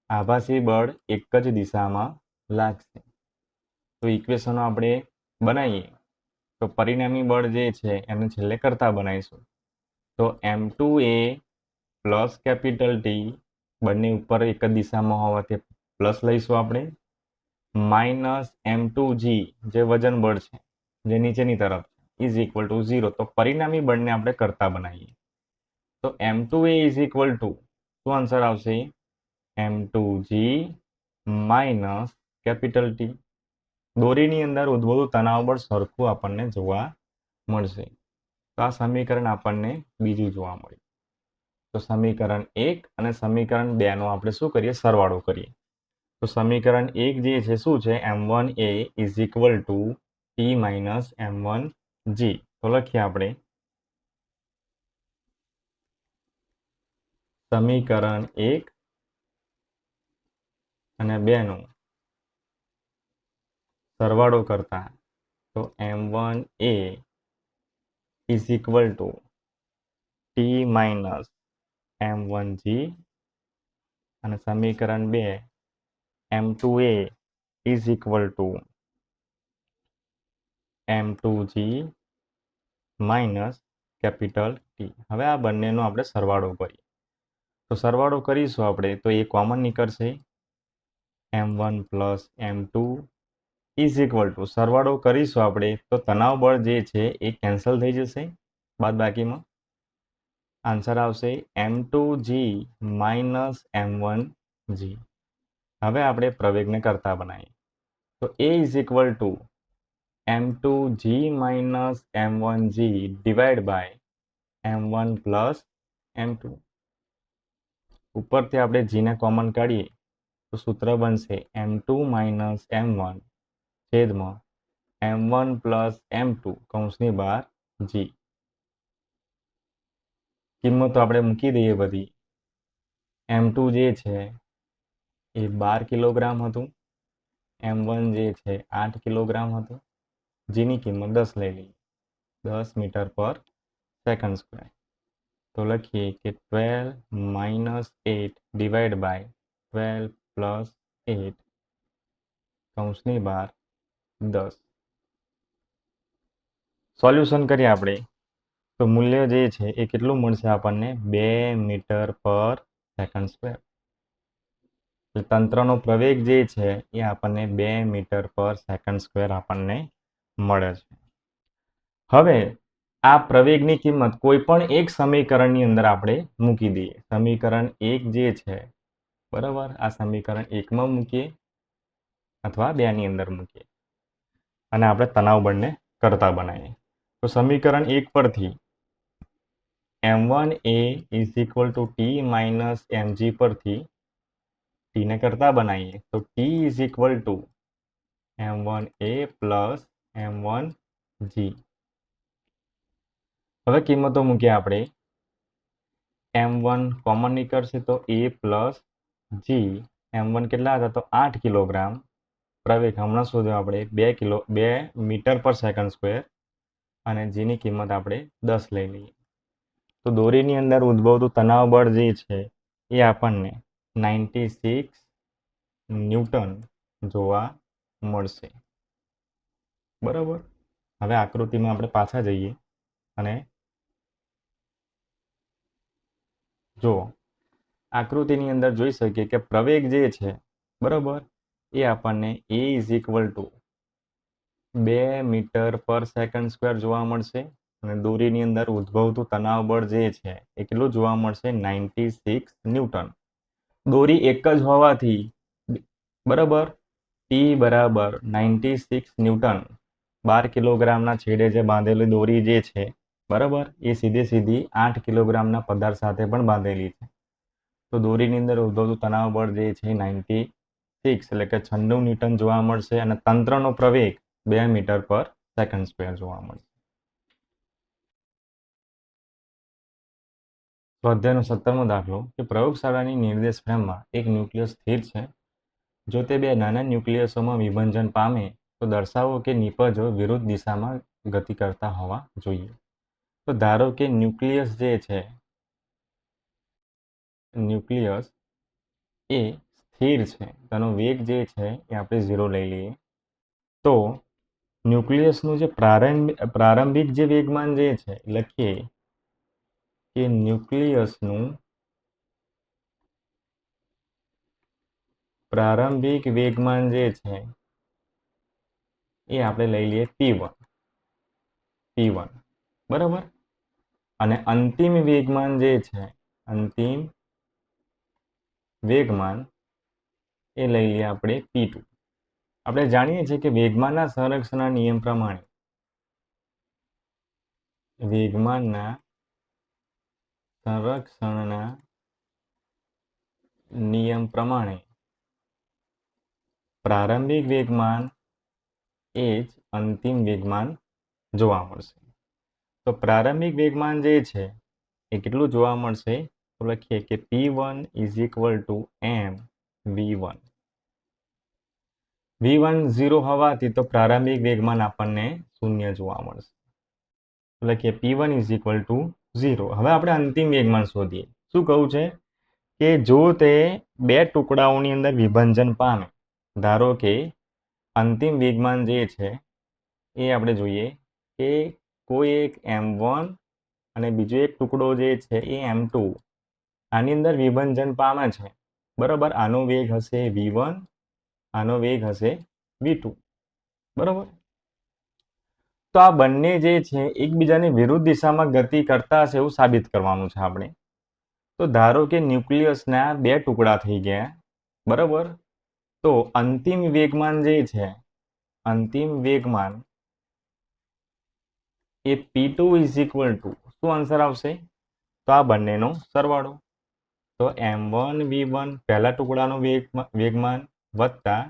આભાસી બળ એક જ દિશામાં લાગશે. તો ઇક્વેશનો આપણે બનાવીએ તો પરિણામી બળ જે છે એને છેલ્લે કરતા બનાવીશું. તો M2A પ્લસ કેપિટલ T બંને ઉપર એક જ દિશામાં હોવાથી પ્લસ લઈશું આપણે માઇનસ M2G જે વજન બળ છે જે નીચેની તરફ ઇઝ ઇક્વલ ટુ 0. તો પરિણામી બળને આપણે કરતા બનાવીએ તો M2A ઇઝ ઇક્વલ ટુ શું આન્સર આવશે M2G માઇનસ કેપિટલ T. દોરીની અંદર ઉદ્ભવતું તણાવ બળ સરખું આપણને જોવા મળશે. તો આ સમીકરણ આપણને બીજું જોવા મળ્યું. તો સમીકરણ 1 અને સમીકરણ 2 નો આપણે શું કરીએ સરવાળો કરીએ. તો સમીકરણ 1 જે છે શું છે M1A is equal two T minus M1G. તો લખીએ આપણે સમીકરણ 1 અને 2 નો સરવાળો કરતા તો M1A is equal two T minus M1G અને સમીકરણ 2 M2A is equal to M2G minus capital T. હવે આ બંનેનો આપણે સરવાળો કરીએ તો સરવાળો કરીશું આપણે તો એ કોમન નીકળશે M1 plus M2 is equal two સરવાળો કરીશું આપણે તો તણાવ બળ જે છે એ કેન્સલ થઈ જશે બાદબાકીમાં. આન્સર આવશે M2G માઇનસ M1G. હવે આપણે પ્રવેગને કરતા બનાવીએ તો A is equal to m2g minus m1g divide by m1 plus m2. ઉપરથી આપણે g ને કોમન કાઢીએ તો સૂત્ર બનશે m2 માઇનસ m1 છેદમાં m1 પ્લસ m2 કૌંસની બહાર g. કિંમતો આપણે મૂકી દઈએ બધી. m2 જે છે એ 12 કિલોગ્રામ હતું, m1 જે છે 8 કિલોગ્રામ હતું, જીની કિંમત 10 લઈ લઈએ, 10 મીટર પર સેકન્ડ સ્ક્વેર. તો લખીએ કે 12 માઇનસ 8 ડિવાઈડ બાય 12 પ્લસ 8 કૌંસની બહાર 10. સોલ્યુશન કરીએ આપણે તો મૂલ્ય જે છે એ કેટલું મળશે આપણને 2 મીટર પર સેકન્ડ સ્ક્વેર. એટલે તંત્રનો પ્રવેગ જે છે એ આપણને 2 મીટર પર સેકન્ડ સ્ક્વેર આપણને મળે છે. હવે આ પ્રવેગની કિંમત કોઈ પણ એક સમીકરણની અંદર આપણે મૂકી દઈએ. સમીકરણ 1 જે છે બરાબર, આ સમીકરણ 1 માં મૂકીએ અથવા 2 ની અંદર મૂકીએ અને આપણે તણાવ બળને કરતા બનાવીએ. તો સમીકરણ 1 પરથી m1a is equal two T minus mg પરથી ટી ને કરતા બનાવીએ તો T is equal two m1a plus m1g. હવે કિંમતો મૂકીએ આપણે. m1 કોમન નીકળશે તો a પ્લસ g. m1 કેટલા હતા તો 8 કિલોગ્રામ. પ્રવેગ હમણાં શોધ્યો આપણે 2 મીટર પર સેકન્ડ સ્ક્વેર અને જીની કિંમત આપણે 10 લઈ લઈએ. તો દોરીની અંદર ઉદ્ભવતું તણાવ બળ જે છે એ આપણને 96 ન્યૂટન જોવા મળશે. બરાબર. હવે આકૃતિમાં આપણે પાછા જઈએ અને જો આકૃતિની અંદર જોઈ શકીએ કે પ્રવેગ જે છે બરાબર એ આપણને a is equal to 2 metre per second square જોવા મળશે અને દોરીની અંદર ઉદ્ભવતું તણાવ બળ જે છે એ કેટલું જોવા મળશે 96 ન્યૂટન. દોરી એક જ હોવાથી બરાબર ટી બરાબર 96 ન્યૂટન 12 કિલોગ્રામના છેડે જે બાંધેલી દોરી જે છે બરાબર એ સીધી 8 કિલોગ્રામના પદાર્થ સાથે પણ બાંધેલી છે. તો દોરીની અંદર ઉદ્ભવતું તણાવ બળ જે છે 96 એટલે કે 96 ન્યૂટન જોવા મળશે અને તંત્રનો પ્રવેગ 2 મીટર પર સેકન્ડ સ્ક્વેર જોવા મળશે. સ્વાધ્યાયનો 17મો દાખલો કે પ્રયોગશાળાની નિર્દેશ ફ્રેમમાં એક ન્યુક્લિયસ સ્થિર છે. જો તે બે નાના ન્યુક્લિયસોમાં વિભંજન પામે તો દર્શાવો કે નિપજો વિરુદ્ધ દિશામાં ગતિ કરતા હોવા જોઈએ. તો ધારો કે ન્યુક્લિયસ જે છે ન્યુક્લિયસ એ સ્થિર છે, તેનો વેગ જે છે એ આપણે 0 લઈ લઈએ. તો ન્યુક્લિયસનું જે પ્રારંભિક જે વેગમાન જે છે લખીએ કે ન્યુક્લિયસનું પ્રારંભિક વેગમાન જે છે એ આપણે લઈ લઈએ p1 બરાબર. અને અંતિમ વેગમાન જે છે અંતિમ વેગમાન એ લઈ લઈએ આપણે p2. આપણે જાણીએ છીએ કે વેગમાનના સંરક્ષણના નિયમ પ્રમાણે પ્રારંભિક વેગમાન એ જ અંતિમ વેગમાન જોવા મળશે. તો પ્રારંભિક વેગમાન જે છે એ કેટલું જોવા મળશે તો લખીએ કે p1 is equal two m v1. v1 0 હોવાથી તો પ્રારંભિક વેગમાન આપણને 0 જોવા મળશે. તો લખીએ p1 ઇઝ ઇક્વલ ટુ 0. હવે આપણે અંતિમ વેગમાન શોધીએ. શું કહું છે કે જો તે બે ટુકડાઓની અંદર વિભંજન પામે, ધારો કે અંતિમ વેગમાન જે છે એ આપણે જોઈએ કે કોઈ એક m1 અને બીજો એક ટુકડો જે છે એ m2 આની અંદર વિભંજન પામે છે બરાબર. આનો વેગ હશે v1, આનો વેગ હશે v2 બરાબર. તો આ બંને જે છે એકબીજાની વિરુદ્ધ દિશામાં ગતિ કરતા હશે એવું સાબિત કરવાનું છે આપણે. તો ધારો કે ન્યુક્લિયસના બે ટુકડા થઈ ગયા બરાબર. તો અંતિમ વેગમાન જે છે અંતિમ વેગમાન એ P2 ઇઝ ઇક્વલ ટુ શું આન્સર આવશે? તો આ બંનેનો સરવાળો. તો m1 v1 પહેલા ટુકડાનું વેગમાન વત્તા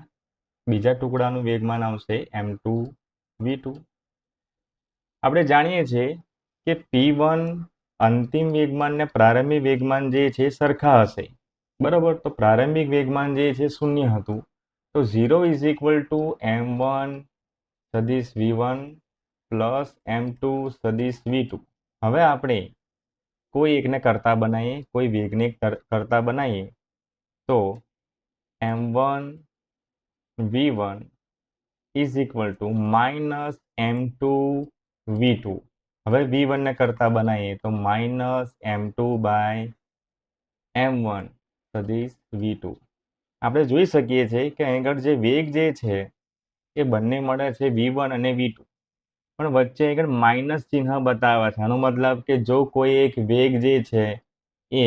બીજા ટુકડાનું વેગમાન આવશે m2 v2. આપણે જાણીએ છીએ કે P1 અંતિમ વેગમાન ને પ્રારંભિક વેગમાન જે છે સરખા હશે, બરાબર. તો પ્રારંભિક વેગમાન જે છે 0 હતું. તો 0 ઇઝ ઇક્વલ ટુ m1 સદિશ v1 પ્લસ m2 સદિશ v2. હવે આપણે કોઈ એકને કરતા બનાવીએ, કોઈ વેગને કરતા બનાવીએ. તો m1 v1 is equal to minus m2 v2. હવે v1 ને કરતા બનાવીએ તો માઇનસ m2 બાય m1 સદિશ v2. આપણે જોઈ શકીએ છીએ કે આગળ જે વેગ જે છે એ બંને મળે છે v1 અને v2, પણ વચ્ચે આગળ માઇનસ ચિહ્ન બતાવે છે. આનો મતલબ કે જો કોઈ એક વેગ જે છે એ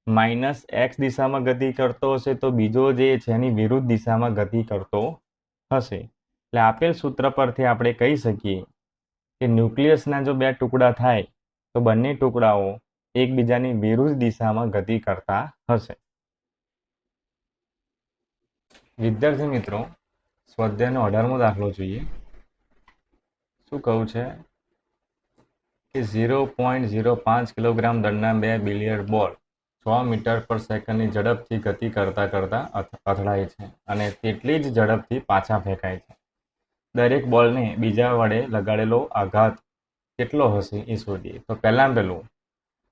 માઇનસ એક્સ દિશામાં ગતિ કરતો હશે તો બીજો જે છે એની વિરુદ્ધ દિશામાં ગતિ કરતો હશે. એટલે આપેલ સૂત્ર પરથી આપણે કહી શકીએ કે ન્યુક્લિયસના જો બે ટુકડા થાય તો બંને ટુકડાઓ એકબીજાની વિરુદ્ધ દિશામાં ગતિ કરતા હશે. વિદ્યાર્થી મિત્રો, સ્વાધ્યાયનો 18મો દાખલો જોઈએ. શું કહું છે કે 0.05 કિલોગ્રામ દળના બે બિલિયર્ડ બોલ 6 મીટર પર સેકન્ડની ઝડપથી ગતિ કરતા અથડાય છે અને તેટલી જ ઝડપથી પાછા ફેંકાય છે. દરેક બોલને બીજા વડે લગાડેલો આઘાત કેટલો હશે એ શોધીએ. તો પહેલું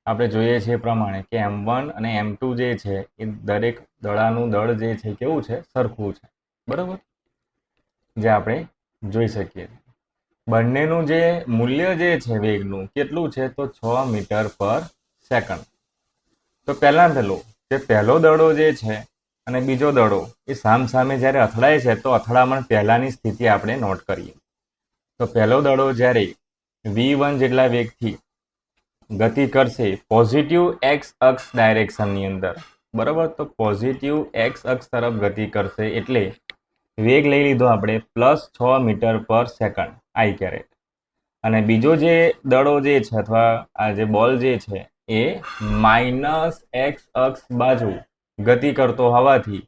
આપણે જોઈએ છીએ પ્રમાણે કે m1 અને m2 જે છે એ દરેક દડાનું દળ જે છે કેવું છે? સરખું છે, બરાબર, જે આપણે જોઈ શકીએ. બંનેનું જે મૂલ્ય જે છે વેગનું કેટલું છે? તો 6 મીટર પર સેકન્ડ. તો પહેલું જે પહેલો દડો જે છે અને બીજો દડો એ સામસામે જ્યારે અથડાય છે તો અથડામણ પહેલાની સ્થિતિ આપણે નોટ કરીએ. તો પહેલો દડો જ્યારે v1 જેટલા વેગથી ગતિ કરશે પોઝિટિવ એક્સ અક્ષ ડાયરેક્શનની અંદર, બરાબર. તો પોઝિટિવ એક્સ અક્ષ તરફ ગતિ કરશે એટલે વેગ લઈ લીધો આપણે +6 metre per second I caret. અને બીજો જે દડો જે છે અથવા આ જે બોલ જે છે એ માઇનસ એક્સ અક્ષ બાજુ ગતિ કરતો હોવાથી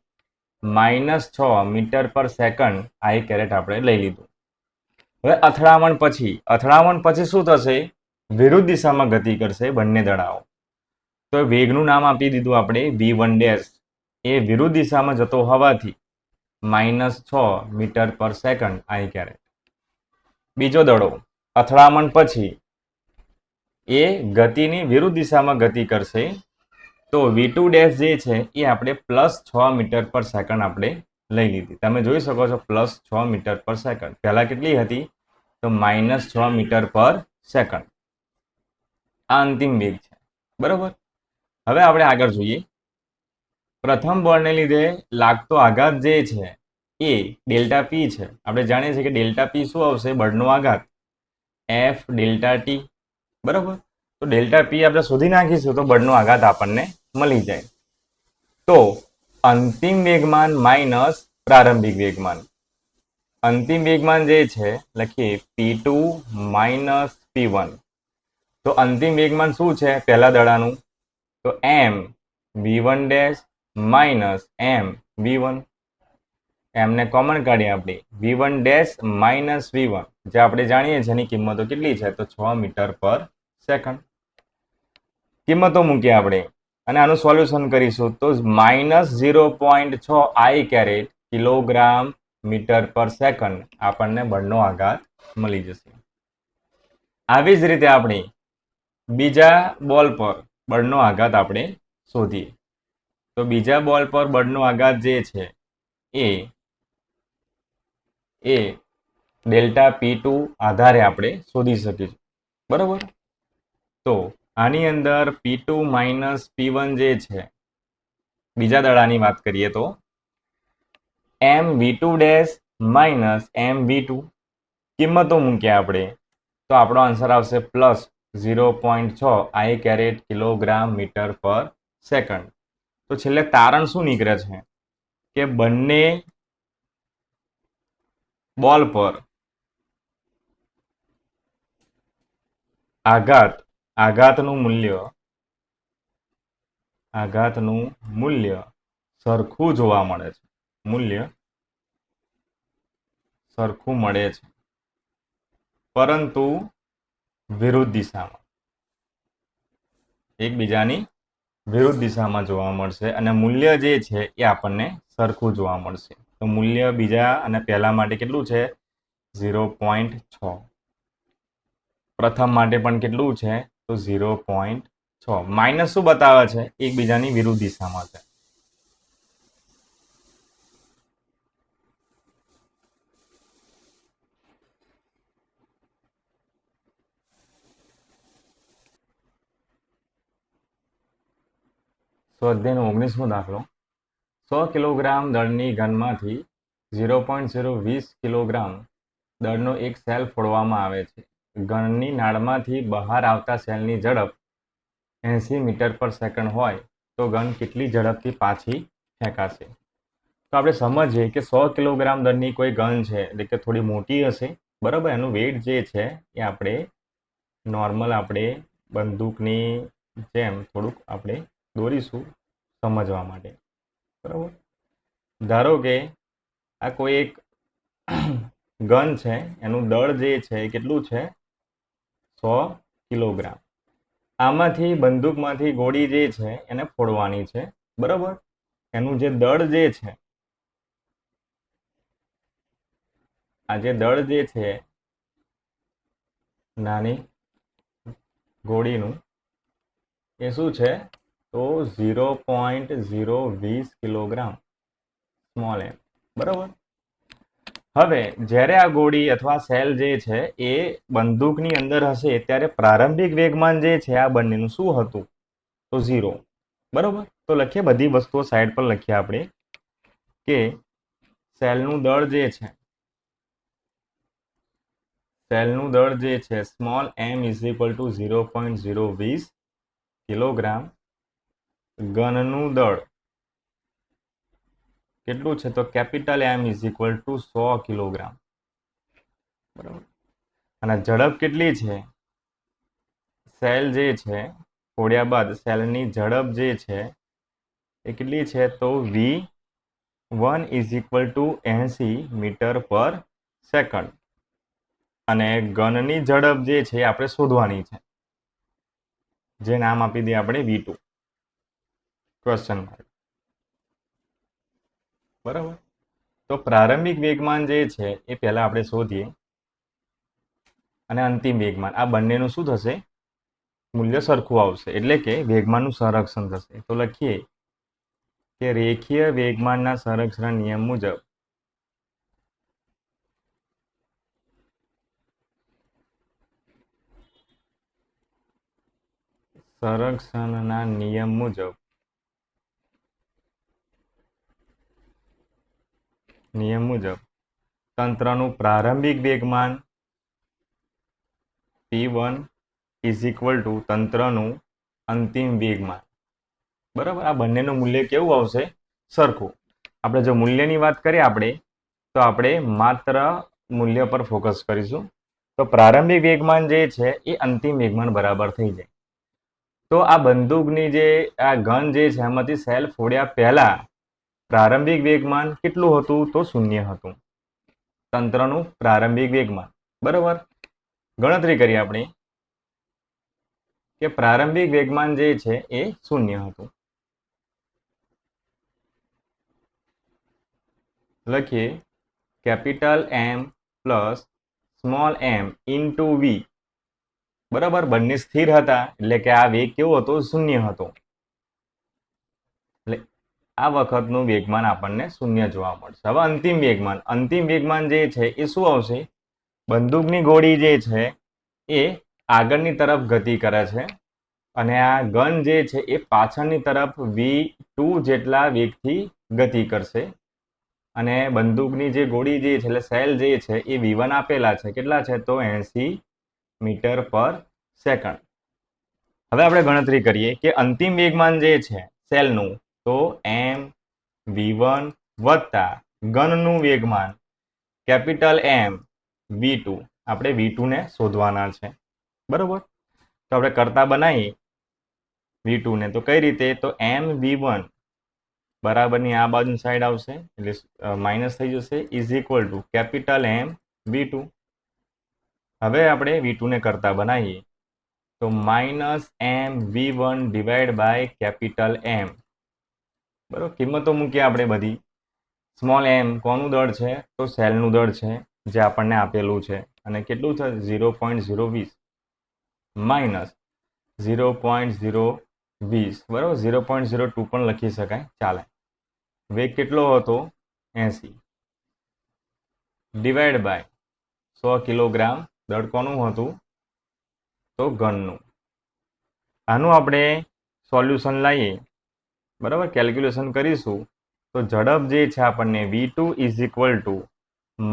-6 metre per second I caret આપણે લઈ લીધું. હવે અથડામણ પછી શું થશે? વિરુદ્ધ દિશામાં ગતિ કરશે બંને દડાઓ. તો વેગનું નામ આપી દીધું આપણે v1 ડેશ. એ વિરુદ્ધ દિશામાં જતો હોવાથી -6 metre per second I caret. બીજો દડો અથડામણ પછી એ ગતિની વિરુદ્ધ દિશામાં ગતિ કરશે તો v2 ડેશ જે છે એ આપણે +6 મીટર પર સેકન્ડ આપણે લઈ લીધી. તમે જોઈ શકો છો +6 મીટર પર સેકન્ડ. પહેલા કેટલી હતી? તો -6 મીટર પર સેકન્ડ. આ અંતિમ વેગ છે, બરાબર. હવે આપણે આગળ જોઈએ. પ્રથમ બોલને લીધે લાગતો આઘાત જે છે એ ડેલ્ટા પી છે. આપણે જાણીએ છીએ કે ડેલ્ટા પી શું આવશે? બળનો આઘાત F ડેલ્ટા ટી, બરાબર. તો ડેલ્ટા પી આપણે શોધી નાખીશું તો બળનો આઘાત આપણને મળી જાય. તો અંતિમ વેગમાન માઇનસ પ્રારંભિક વેગમાન. અંતિમ વેગમાન જે છે લખીએ P2 માઇનસ P1. તો અંતિમ વેગમાન શું છે પહેલા દડાનું? તો m v1 dash minus m v1. એમને કોમન કાઢીએ આપણે v1 ડેશ માઇનસ v1, જે આપણે જાણીએ છીએ એની કિંમતો કેટલી છે? તો 6 મીટર પર સેકન્ડ. કિંમતો મૂકીએ આપણે અને આનું સોલ્યુશન કરીશું તો -0.6 આઈ caret kilogram metre per second આપણને બળનો આઘાત મળી જશે. આવી જ રીતે આપણે બીજા બોલ પર બળનો આઘાત આપણે શોધીએ. તો બીજા બોલ પર બળનો આઘાત જે છે એ ડેલ્ટા P2 આધારે આપણે શોધી શકીશું, બરાબર. તો આની અંદર P2 માઇનસ P1 જે છે બીજા દડાની વાત કરીએ તો m v2 dash minus m v2. કિંમતો મૂક્યા આપણે તો આપણો આન્સર આવશે +0.6 આઈ caret kilogram metre per second. તો છેલ્લે તારણ શું નીકળે છે કે બંને બોલ પર આઘાતનું મૂલ્ય સરખું જોવા મળે છે. મૂલ્ય સરખું મળે છે, પરંતુ વિરુદ્ધ દિશામાં, એકબીજાની વિરુદ્ધ દિશામાં જોવા મળશે અને મૂલ્ય જે છે એ આપણને સરખું જોવા મળશે. તો મૂલ્ય બીજા અને પહેલા માટે કેટલું છે? 0.6. પ્રથમ માટે પણ કેટલું છે? તો 0.6. માઇનસ શું બતાવે છે? એકબીજાની વિરુદ્ધ દિશામાં છે. સ્વાધ્યાયનો 19મો દાખલો. 100 કિલોગ્રામ દળની ઘનમાંથી 0.020 કિલોગ્રામ દળનો એક સેલ ફોડવામાં આવે છે. ઘનની નાળમાંથી બહાર આવતા સેલની ઝડપ 80 મીટર પર સેકન્ડ હોય તો ઘન કેટલી ઝડપથી પાછી ફેંકાશે? તો આપણે સમજીએ કે 100 કિલોગ્રામ દળની કોઈ ઘન છે, એટલે કે થોડી મોટી હશે, બરાબર. એનું વેઇટ જે છે એ આપણે નોર્મલ આપણે બંદૂકની જેમ થોડુંક આપણે દોરીશું સમજવા માટે, બરાબર. ધારો કે આ કોઈ એક ગન છે, એનું દળ જે છે એ કેટલું છે? 100 કિલોગ્રામ. આમાંથી બંદૂકમાંથી ગોળી જે છે એને ફોડવાની છે, બરાબર. એનું જે દળ જે છે, આ જે દળ જે છે નાની ગોળીનું, એ શું છે? તો 0.020 કિલોગ્રામ, સ્મોલ એમ, બરાબર. હવે જ્યારે આ ગોળી અથવા સેલ જે છે એ બંદૂકની અંદર હશે ત્યારે પ્રારંભિક વેગમાન જે છે આ બંનેનું શું હતું? તો 0, બરાબર. તો લખીએ, બધી વસ્તુઓ સાઈડ પર લખીએ આપણે કે સેલનું દળ જે છે, small m is equal to 0.020 kilogram. ઘનનું દળ કેટલું છે? તો capital M is equal to 100 kilogram, બરાબર. અને ઝડપ કેટલી છે? સેલ જે છે ફોડ્યા બાદ સેલની ઝડપ જે છે એ કેટલી છે? તો v1 is equal to 80 metre per second. અને ઘનની ઝડપ જે છે આપણે શોધવાની છે, જે નામ આપી દઈએ આપણે v2, ક્વેશ્ચન માર્ક, બરાબર. તો પ્રારંભિક વેગમાન જે છે એ પહેલા આપણે શોધીએ અને અંતિમ વેગમાન, આ બંનેનું શું થશે? મૂલ્ય સરખું આવશે, એટલે કે વેગમાનનું સંરક્ષણ થશે. તો લખીએ કે રેખીય વેગમાનના સંરક્ષણ નિયમ મુજબ નિયમ મુજબ તંત્રનું પ્રારંભિક વેગમાન p1 ઇઝ ઇક્વલ ટુ તંત્રનું અંતિમ વેગમાન, બરાબર. આ બંનેનું મૂલ્ય કેવું આવશે? સરખું. આપણે જો મૂલ્યની વાત કરીએ તો આપણે માત્ર મૂલ્ય પર ફોકસ કરીશું. તો પ્રારંભિક વેગમાન જે છે એ અંતિમ વેગમાન બરાબર થઈ જાય. તો આ બંદૂકની જે આ ગન જે છે એમાંથી સેલ ફોડ્યા પહેલા પ્રારંભિક વેગમાન કેટલું હતું? તો 0 હતું. તંત્રનું પ્રારંભિક વેગમાન, બરાબર. ગણતરી કરી આપણે કે પ્રારંભિક વેગમાન જે છે એ 0 હતું. લખીએ capital M plus small m into v, બરાબર. બંને સ્થિર હતા એટલે કે આ વેગ કેવો હતો? 0 હતો. એટલે આ વખતનું વેગમાન આપણને 0 જોવા મળશે. હવે અંતિમ વેગમાન જે છે એ શું આવશે? બંદૂકની ગોળી જે છે એ આગળની તરફ ગતિ કરે છે અને આ ગન જે છે એ પાછળની તરફ v2 જેટલા વેગથી ગતિ કરશે. અને બંદૂકની જે ગોળી જે છે એટલે સેલ જે છે એ v1 આપેલા છે, કેટલા છે? તો 80 મીટર પર સેકન્ડ. હવે આપણે ગણતરી કરીએ કે અંતિમ વેગમાન જે છે સેલનું, તો m v1 વત્તા ગનનું વેગમાન કેપિટલ M v2, આપણે v2 ને શોધવાના છે, બરોબર. તો આપણે કરતા બનાવીએ v2 ને, તો કઈ રીતે, તો mv1 બરાબરની આ બાજુ સાઈડ આવશે એટલે માઇનસ થઈ જશે is equal to capital M v2. હવે આપણે v2 ને કરતા બનાવીએ તો minus M v1 divide by capital M. બરાબર, કિંમતો મૂકીએ આપણે બધી. સ્મોલ m કોનું દળ છે, તો સેલનું દળ છે જે આપણને આપેલું છે, અને કેટલું છે 0.020 માઇનસ 0.020 બરાબર, 0.02 પણ લખી શકાય, ચાલે. વેગ કેટલો હતો 80 ડિવાઈડ બાય 100 કિલોગ્રામ દળ કોનું હતું, તો ઘનનું. આનું આપણે સોલ્યુશન લાવીએ, બરાબર, કેલ્ક્યુલેશન કરીશું તો ઝડપ જે છે આપણને v2 is equal to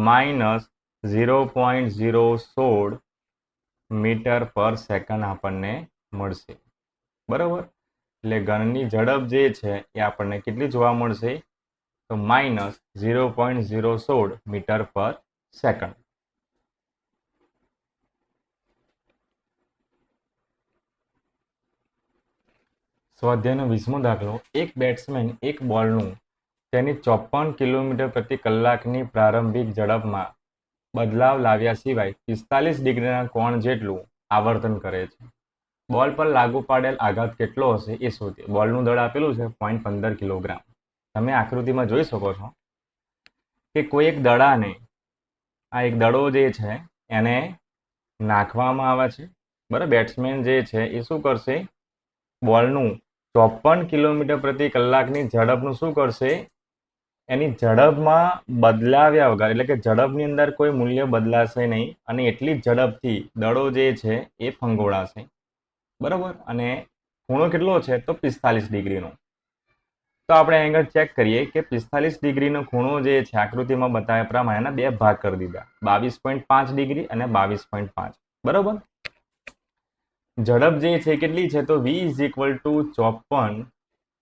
minus 0.016 metre per second આપણને મળશે. બરાબર, એટલે ઘનની ઝડપ જે છે એ આપણને કેટલી જોવા મળશે, તો માઇનસ 0.016 મીટર પર સેકન્ડ. સ્વાધ્યાયનો 20મો દાખલો, એક બેટ્સમેન એક બોલનું તેની 54 કિલોમીટર પ્રતિ કલાકની પ્રારંભિક ઝડપમાં બદલાવ લાવ્યા સિવાય 45 ડિગ્રીના કોણ જેટલું આવર્તન કરે છે. બોલ પર લાગુ પાડેલ આઘાત કેટલો હશે એ શોધીએ. બોલનું દળ આપેલું છે 0.15 કિલોગ્રામ. તમે આકૃતિમાં જોઈ શકો છો કે કોઈ એક દડાને, આ એક દડો જે છે એને નાખવામાં આવે છે, બરાબર. બેટ્સમેન જે છે એ શું કરશે, બોલનું 54 કિલોમીટર પ્રતિ કલાકની ઝડપનું શું કરશે, એની ઝડપમાં બદલાવ્યા વગર, એટલે કે ઝડપની અંદર કોઈ મૂલ્ય બદલાશે નહીં, અને એટલી જ ઝડપથી દડો જે છે એ ફંગોળાશે, બરાબર. અને ખૂણો કેટલો છે, તો 45 ડિગ્રીનો. તો આપણે એંગલ ચેક કરીએ કે 45 ડિગ્રીનો ખૂણો જે છે આકૃતિમાં બતાવ્યા પ્રમાણેના બે ભાગ કરી દીધા, 22.5 ડિગ્રી અને 22.5, બરાબર. ઝડપ જે છે કેટલી છે, તો v is equal two 54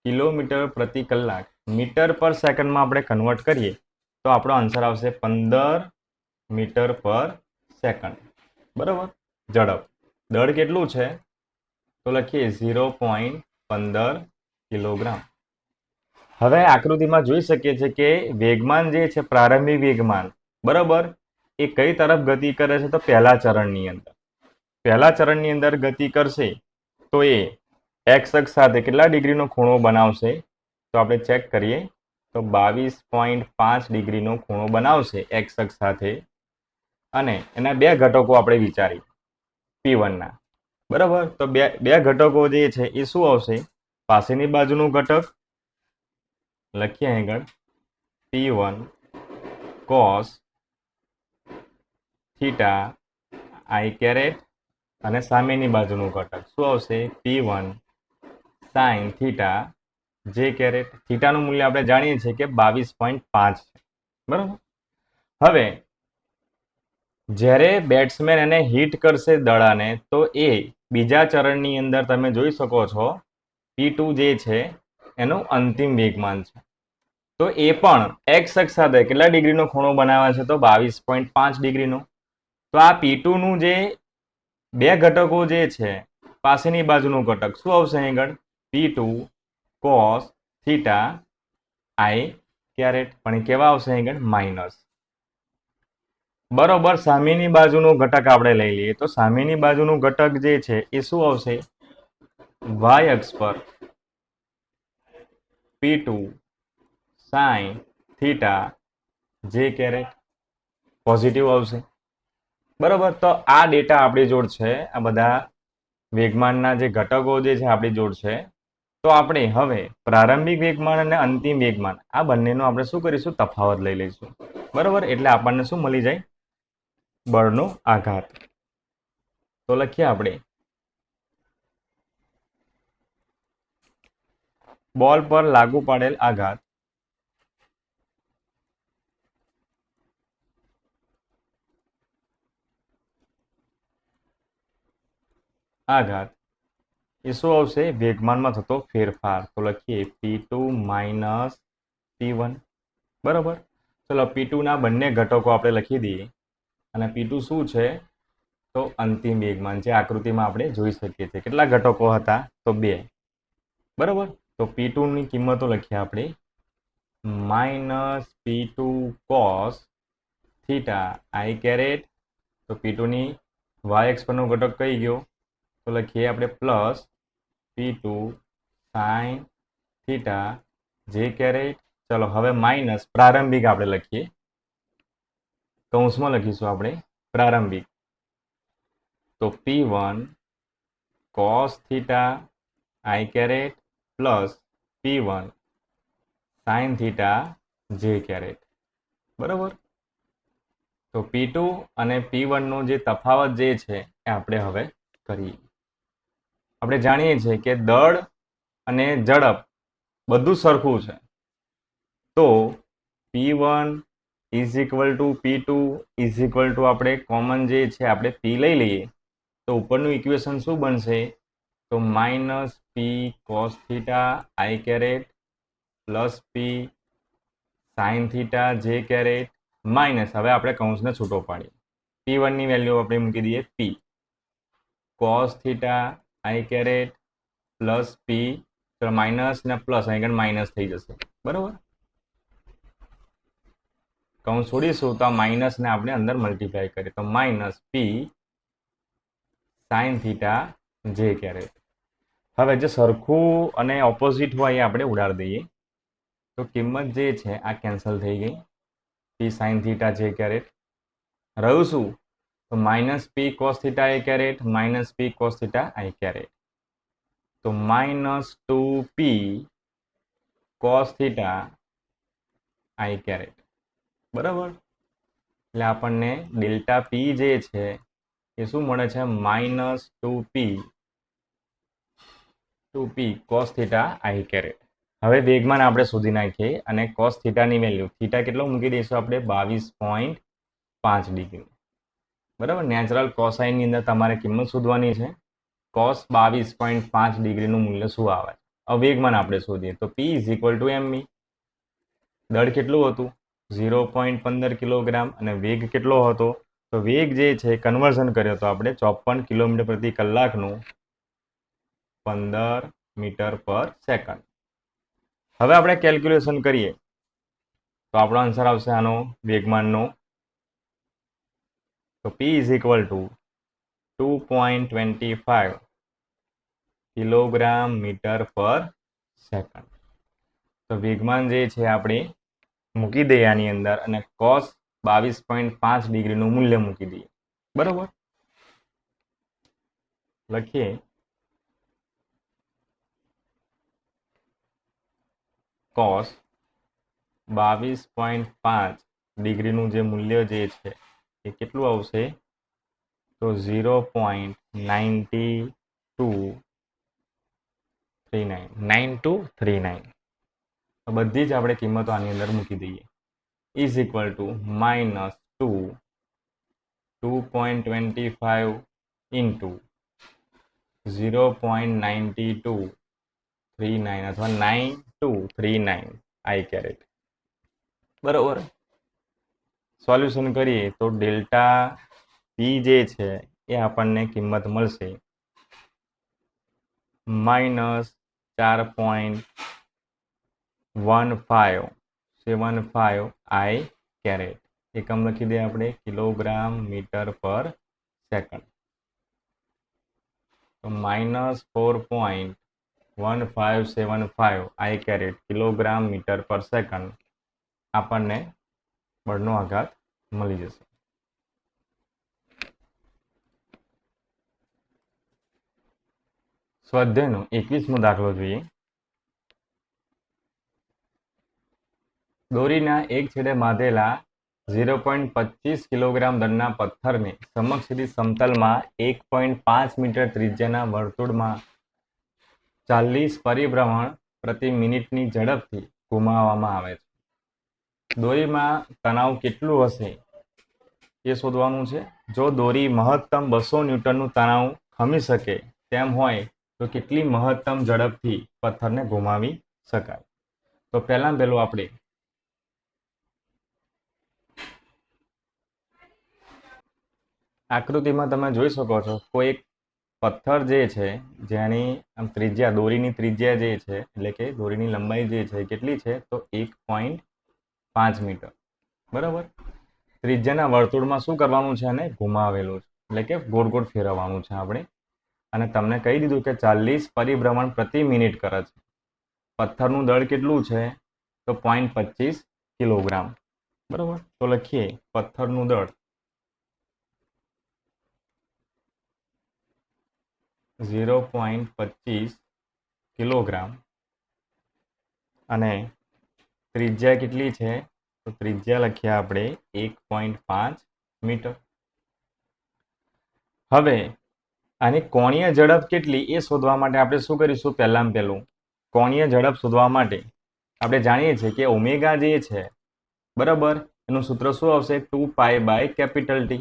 kilometre પ્રતિ કલાક મીટર પર સેકન્ડમાં આપણે કન્વર્ટ કરીએ તો આપણો આન્સર આવશે 15 મીટર પર સેકન્ડ, બરાબર. ઝડપ, દળ કેટલું છે, તો લખીએ 0.15 કિલોગ્રામ. હવે આકૃતિમાં જોઈ શકીએ છીએ કે વેગમાન જે છે, પ્રારંભિક વેગમાન, બરાબર, એ કઈ તરફ ગતિ કરે છે, તો પહેલા ચરણની અંદર. પહેલા ચરણની અંદર ગતિ કરશે તો એ એક્સ અક્ષ સાથે કેટલા ડિગ્રીનો ખૂણો બનાવશે, તો આપણે ચેક કરીએ તો 22.5 ડિગ્રીનો ખૂણો બનાવશે એક્સ અક્ષ સાથે. અને એના બે ઘટકો આપણે વિચારીએ P1 ના, બરાબર. તો બે ઘટકો જે છે એ શું આવશે, પાસેની બાજુનું ઘટક લખીએ આગળ P1 cos theta I caret, અને સામેની બાજુનું ઘટક શું આવશે, P1 sin theta J caret. થીટાનું મૂલ્ય આપણે જાણીએ છીએ કે 22.5 છે, બરાબર. હવે જ્યારે બેટ્સમેન એને હિટ કરશે દડાને, તો એ બીજા ચરણની અંદર તમે જોઈ શકો છો P2 જે છે એનું અંતિમ વેગમાન છે. તો એ પણ એક્સ અક્ષ સાથે કેટલા ડિગ્રીનો ખૂણો બનાવે છે, તો 22.5 ડિગ્રીનો. તો આ P2 નું જે બે ઘટકો જે છે, પાસેની બાજુનું ઘટક શું આવશે આગળ, P2 cos theta I caret, પણ કેવા આવશે આગળ, માઇનસ. બરોબર, સામેની બાજુનો ઘટક આપણે લઈ લઈએ તો સામેની બાજુનું ઘટક જે છે એ શું આવશે, y અક્ષ પર P2 sin theta J caret positive આવશે, બરોબર. તો આ ડેટા આપણી જોડ છે, આ બધા વેગમાનના જે ઘટકો જે છે આપણી જોડ છે. તો આપણે હવે પ્રારંભિક વેગમાન અને અંતિમ વેગમાન આ બંનેનો આપણે શું કરીશું, તફાવત લઈ લઈશું, બરોબર. એટલે આપણને શું મળી જાય, બળનો આઘાત. તો લખીએ આપણે બોલ પર લાગુ પાડેલ આઘાત એ શું આવશે, વેગમાનમાં થતો ફેરફાર. તો લખીએ P2 માઇનસ P1, બરોબર. ચલો P2 ના બંને ઘટકો આપણે લખી દઈએ, અને P2 શું છે, તો અંતિમ વેગમાન જે આકૃતિમાં આપણે જોઈ શકીએ છીએ. કેટલા ઘટકો હતા? તો 2. બરાબર. તો P2 ની કિંમતો લખીએ આપણે -P2 cos theta I caret. તો P2 ની y પરનો ઘટક કઈ ગયો? તો લખીએ આપણે plus P2 sin theta J caret. ચલો હવે માઇનસ પ્રારંભિક આપણે લખીએ, કૌંસમાં લખીશું આપણે પ્રારંભિક. તો P1 cos theta I caret plus P1 sin theta J caret. બરાબર. તો P2 અને P1 નો જે તફાવત જે છે એ આપણે હવે કરીએ. આપણે જાણીએ છીએ કે દળ અને ઝડપ બધું સરખું છે. તો P1 is equal two P2 is equal two આપણે કોમન જે છે આપણે P લઈ લઈએ તો ઉપરનું ઇક્વેશન શું બનશે? તો -P cos theta I caret plus P sin theta J caret minus, હવે આપણે કૌંસને છૂટો પાડીએ, P1 ની વેલ્યુ આપણે મૂકી દઈએ P cos theta I caret plus P, minus ને પ્લસ અહીં માઇનસ થઈ જશે. બરાબર. કૌંસ છોડીશું તો આ માઇનસ ને આપણે અંદર મલ્ટીપ્લાય કરીએ તો -P sin theta J caret. હવે જે સરખું અને ઓપોઝિટ હોય એ આપણે ઉડાડી દઈએ તો કિંમત જે છે આ કેન્સલ થઈ ગઈ. P sin theta J caret રહ્યું શું? તો -P cos theta I caret -P cos theta I caret. તો -2P cos theta I caret. બરાબર. એટલે આપણને ડેલ્ટા P જે છે એ શું મળે છે? -2P cos theta I caret. હવે વેગમાન આપણે શોધી નાખીએ અને cos થીટાની વેલ્યુ, થીટા કેટલો મૂકી દઈશું આપણે? 22.5 ડિગ્રી. બરાબર. નેચરલ કોસાઇનની અંદર તમારે કિંમત શોધવાની છે. cos 22.5 ડિગ્રીનું મૂલ્ય શું આવે? વેગમાન આપણે શોધીએ તો P is equal two mv. દળ કેટલું હતું? 0.15 કિલોગ્રામ. અને વેગ કેટલો હતો? તો વેગ જે છે કન્વર્ઝન કર્યો તો આપણે 54 કિલોમીટર પ્રતિ કલાકનું 15 મીટર પર સેકન્ડ. હવે આપણે કેલ્ક્યુલેશન કરીએ તો આપણો આન્સર આવશે આનો વેગમાનનો. તો P is equal to 2.25 kilogram metre per second. તો વેગમાન જે છે આપણે મૂકી દઈએ આની અંદર અને cos 22.5 ડિગ્રીનું મૂલ્ય મૂકી દઈએ. બરાબર. લખીએ cos 22.5 ડિગ્રીનું જે મૂલ્ય જે છે એ કેટલું આવશે? તો 0.9239. બધી જ આપણે કિંમતો આની અંદર મૂકી દઈએ. ઇઝ ઇક્વલ ટુ -2.25 ઇન્ટુ 0.9239 અથવા 9239 I કેરેટ. બરાબર. સોલ્યુશન કરીએ તો ડેલ્ટા P જે છે એ આપણને કિંમત મળશે -4.1575 I કેરેટ. એકમ લખી દઈએ આપણે કિલોગ્રામ મીટર પર સેકન્ડ. તો -4.1575 I caret kilogram metre per second આપણને બળનો આઘાત મળી જશે. સ્વાધ્યાયનો 21મો દાખલો જોઈએ. દોરીના એક છેડે બાંધેલા 0.25 કિલોગ્રામ દળના પથ્થરને સમક્ષ સમતલમાં 1.5 મીટર ત્રિજ્યાના વર્તુળમાં 40 પરિભ્રમણ પ્રતિ મિનિટની ઝડપથી ઘુમાવવામાં આવે છે. દોરીમાં તણાવ કેટલું હશે એ શોધવાનું છે. જો દોરી મહત્તમ 200 ન્યૂટનનું તણાવ ખમી શકે તેમ હોય તો કેટલી મહત્તમ ઝડપથી પથ્થરને ઘુમાવી શકાય? તો પહેલું આપણે આકૃતિમાં તમે જોઈ શકો છો કોઈ એક પથ્થર જે છે જેની આમ ત્રિજ્યા દોરીની ત્રિજ્યા જે છે એટલે કે દોરીની લંબાઈ જે છે કેટલી છે તો 1.5 મીટર બરાબર. ત્રિજ્યાના વર્તુળમાં શું કરવાનું છે અને ઘુમાવેલું છે એટલે કે ગોળ ગોળ ફેરવવાનું છે આપણે. અને તમને કહી દીધું કે 40 પરિભ્રમણ પ્રતિ મિનિટ કરે છે. પથ્થરનું દળ કેટલું છે તો 0.25 કિલોગ્રામ બરાબર. તો લખીએ પથ્થરનું દળ 0.25 કિલોગ્રામ અને ત્રિજ્યા કેટલી છે તો ત્રિજ્યા લખ્યા આપણે 1.5 મીટર. હવે આની કોણીય ઝડપ કેટલી એ શોધવા માટે આપણે શું કરીશું પહેલું કોણીય ઝડપ શોધવા માટે આપણે જાણીએ છીએ કે ઓમેગા જે છે બરાબર એનું સૂત્ર શું આવશે 2π/T.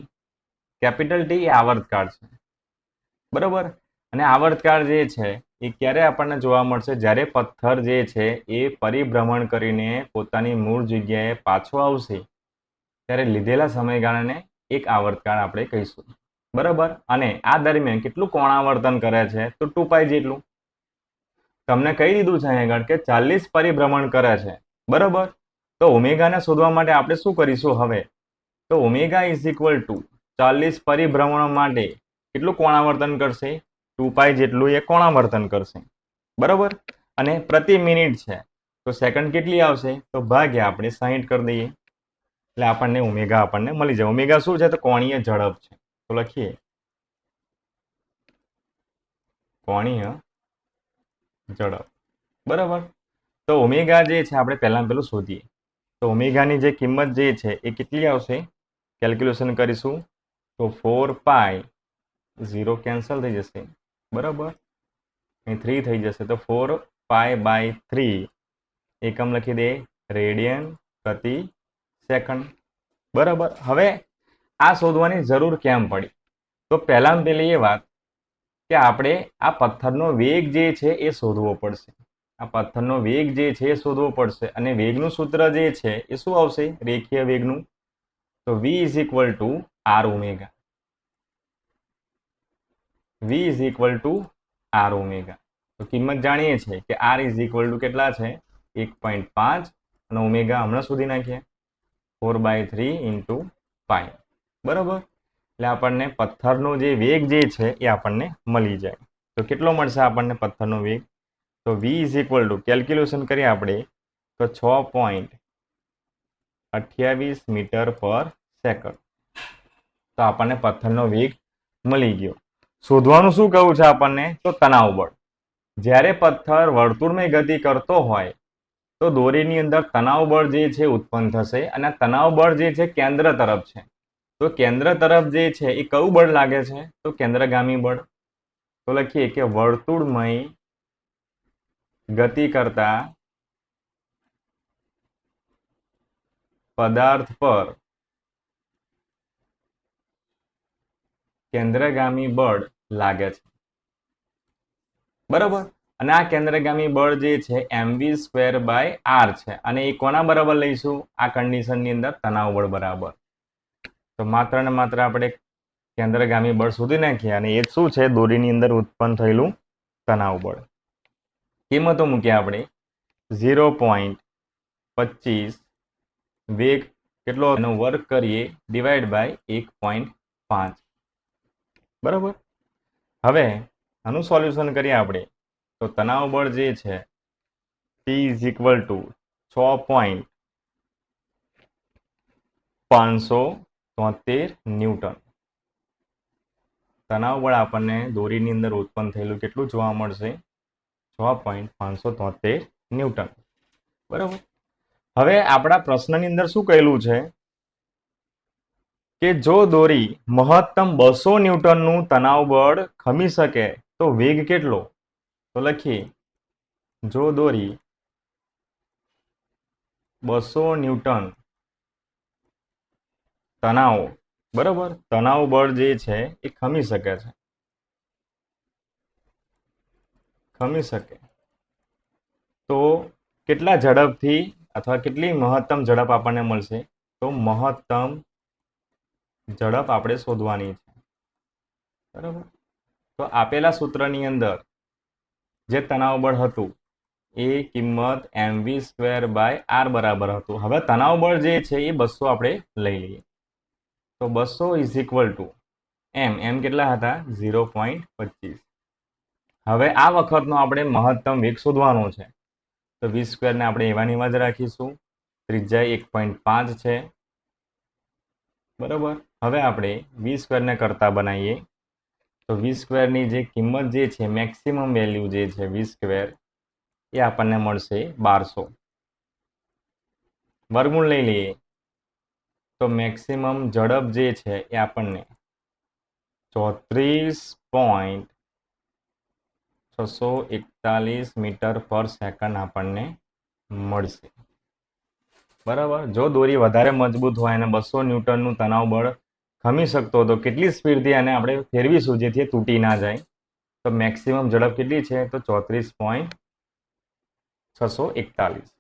કેપિટલ ટી એ આવર્તકાળ છે બરાબર. અને આવર્તકાળ જે છે એ ક્યારે આપણને જોવા મળશે જ્યારે પથ્થર જે છે એ પરિભ્રમણ કરીને પોતાની મૂળ જગ્યાએ પાછો આવશે ત્યારે લીધેલા સમયગાળાને એક આવર્તકાળ આપણે કહીશું બરાબર. અને આ દરમિયાન કેટલું કોણાવર્તન કરે છે તો 2π જેટલું. તમને કહી દીધું છે અહીં આગળ કે 40 પરિભ્રમણ કરે છે બરાબર. તો ઓમેગાને શોધવા માટે આપણે શું કરીશું હવે તો ઓમેગા ઇઝ ઇક્વલ ટુ 40 પરિભ્રમણ માટે કેટલું કોણાવર્તન કરશે 2π જેટલું એ કોણાવર્તન કરશે બરાબર. અને પ્રતિ મિનિટ છે તો સેકન્ડ કેટલી આવશે તો ભાગ્યા આપણે 60 કરી દઈએ એટલે આપણને ઓમેગા આપણને મળી જાય. ઓમેગા શું છે તો કોણીય ઝડપ છે. તો લખીએ કોણીય ઝડપ બરાબર. તો ઓમેગા જે છે આપણે પેલું શોધીએ તો ઓમેગાની જે કિંમત જે છે એ કેટલી આવશે કેલ્ક્યુલેશન કરીશું તો 4π 0 કેન્સલ થઈ જશે બરાબર. અહીં 3 થઈ જશે તો 4π/3 એકમ લખી દે રેડિયન પ્રતિ સેકન્ડ બરાબર. હવે આ શોધવાની જરૂર કેમ પડી તો પહેલી એ વાત કે આપણે આ પથ્થરનો વેગ જે છે એ શોધવો પડશે. આ પથ્થરનો વેગ જે છે એ શોધવો પડશે અને વેગનું સૂત્ર જે છે એ શું આવશે રેખીય વેગનું તો v is equal to R omega. v is equal to R omega. તો કિંમત જાણીએ છીએ કે આર ઇઝ ઇક્વલ ટુ કેટલા છે 1.5 અને ઓમેગા હમણાં સુધી નાખીએ 4/3 ઇન્ટુ પાઈ બરાબર. એટલે આપણને પથ્થરનો જે વેગ જે છે એ આપણને મળી જાય. તો કેટલો મળશે આપણને પથ્થરનો વેગ તો v is equal two calculation કરીએ આપણે તો 6.28 મીટર પર સેકન્ડ. તો આપણને પથ્થરનો વેગ મળી ગયો. શોધવાનું શું કહ્યું છે આપણને તો તણાવ બળ. જ્યારે પથ્થર વર્તુળમય ગતિ કરતો હોય તો દોરીની અંદર તણાવ બળ જે છે ઉત્પન્ન થશે અને તણાવ બળ જે છે કેન્દ્ર તરફ છે. તો કેન્દ્ર તરફ જે છે એ કયું બળ લાગે છે તો કેન્દ્રગામી બળ. તો લખીએ કે વર્તુળમય ગતિ કરતા પદાર્થ પર કેન્દ્રગામી બળ લાગે છે બરાબર. અને આ કેન્દ્રગામી બળ જે છે mv²/r છે અને એ કોના બરાબર લઈશું આ કન્ડિશનની અંદર તણાવ બળ બરાબર. તો માત્ર ને માત્ર આપણે કેન્દ્રગામી બળ શોધી નાખીએ અને એ શું છે દોરીની અંદર ઉત્પન્ન થયેલું તણાવ બળ. કિંમતો મૂકીએ આપણે 0.25 વેગ કેટલો એનો વર્ક કરીએ ડિવાઈડ બાય 1.5 બરાબર. હવે આનું સોલ્યુશન કરીએ આપણે તો તણાવ બળ જે છે T is equal two 6.573 newton. તણાવ બળ આપણને દોરીની અંદર ઉત્પન્ન થયેલું કેટલું જોવા મળશે 6.573 ન્યૂટન બરાબર. હવે આપણા પ્રશ્નની અંદર શું કહેલું છે કે જો દોરી મહત્તમ 200 ન્યૂટનનું તણાવ બળ ખમી શકે તો વેગ કેટલો તો લખીએ જો દોરી 200 ન્યૂટન તણાવ બરાબર તણાવ બળ જે છે એ ખમી શકે તો કેટલા ઝડપથી અથવા કેટલી મહત્તમ ઝડપ આપણને મળશે તો મહત્તમ ઝડપ આપણે શોધવાની છે બરાબર. તો આપેલા સૂત્રની અંદર જે તણાવ બળ હતું એ કિંમત mv²/r બરાબર હતું. હવે તણાવ બળ જે છે એ 200 આપણે લઈ લઈએ. તો 200 ઇઝ ઇક્વલ ટુ એમ કેટલા હતા 0.25. હવે આ વખતનો આપણે મહત્તમ વેગ શોધવાનો છે. તો v² ને આપણે એવાની એમાં જ રાખીશું. ત્રિજ્યા 1.5 છે. બરાબર. હવે આપણે v² ને કરતા બનાવીએ. તો v² ની જે કિંમત જે છે મેક્સિમમ વેલ્યુ જે છે v² એ આપણને મળશે 1200. વર્ગમૂળ લઈ લઈએ તો મેક્સિમમ ઝડપ જે છે એ આપણને 34.641 મીટર પર સેકન્ડ આપણને મળશે. બરાબર. જો દોરી વધારે મજબૂત હોય અને 200 ન્યૂટનનું તણાવ બળ ખમી શકતો તો કેટલી સ્પીડથી આને આપણે ફેરવીશું જેથી તૂટી ના જાય? તો મેક્સિમમ ઝડપ કેટલી છે? તો 34.641.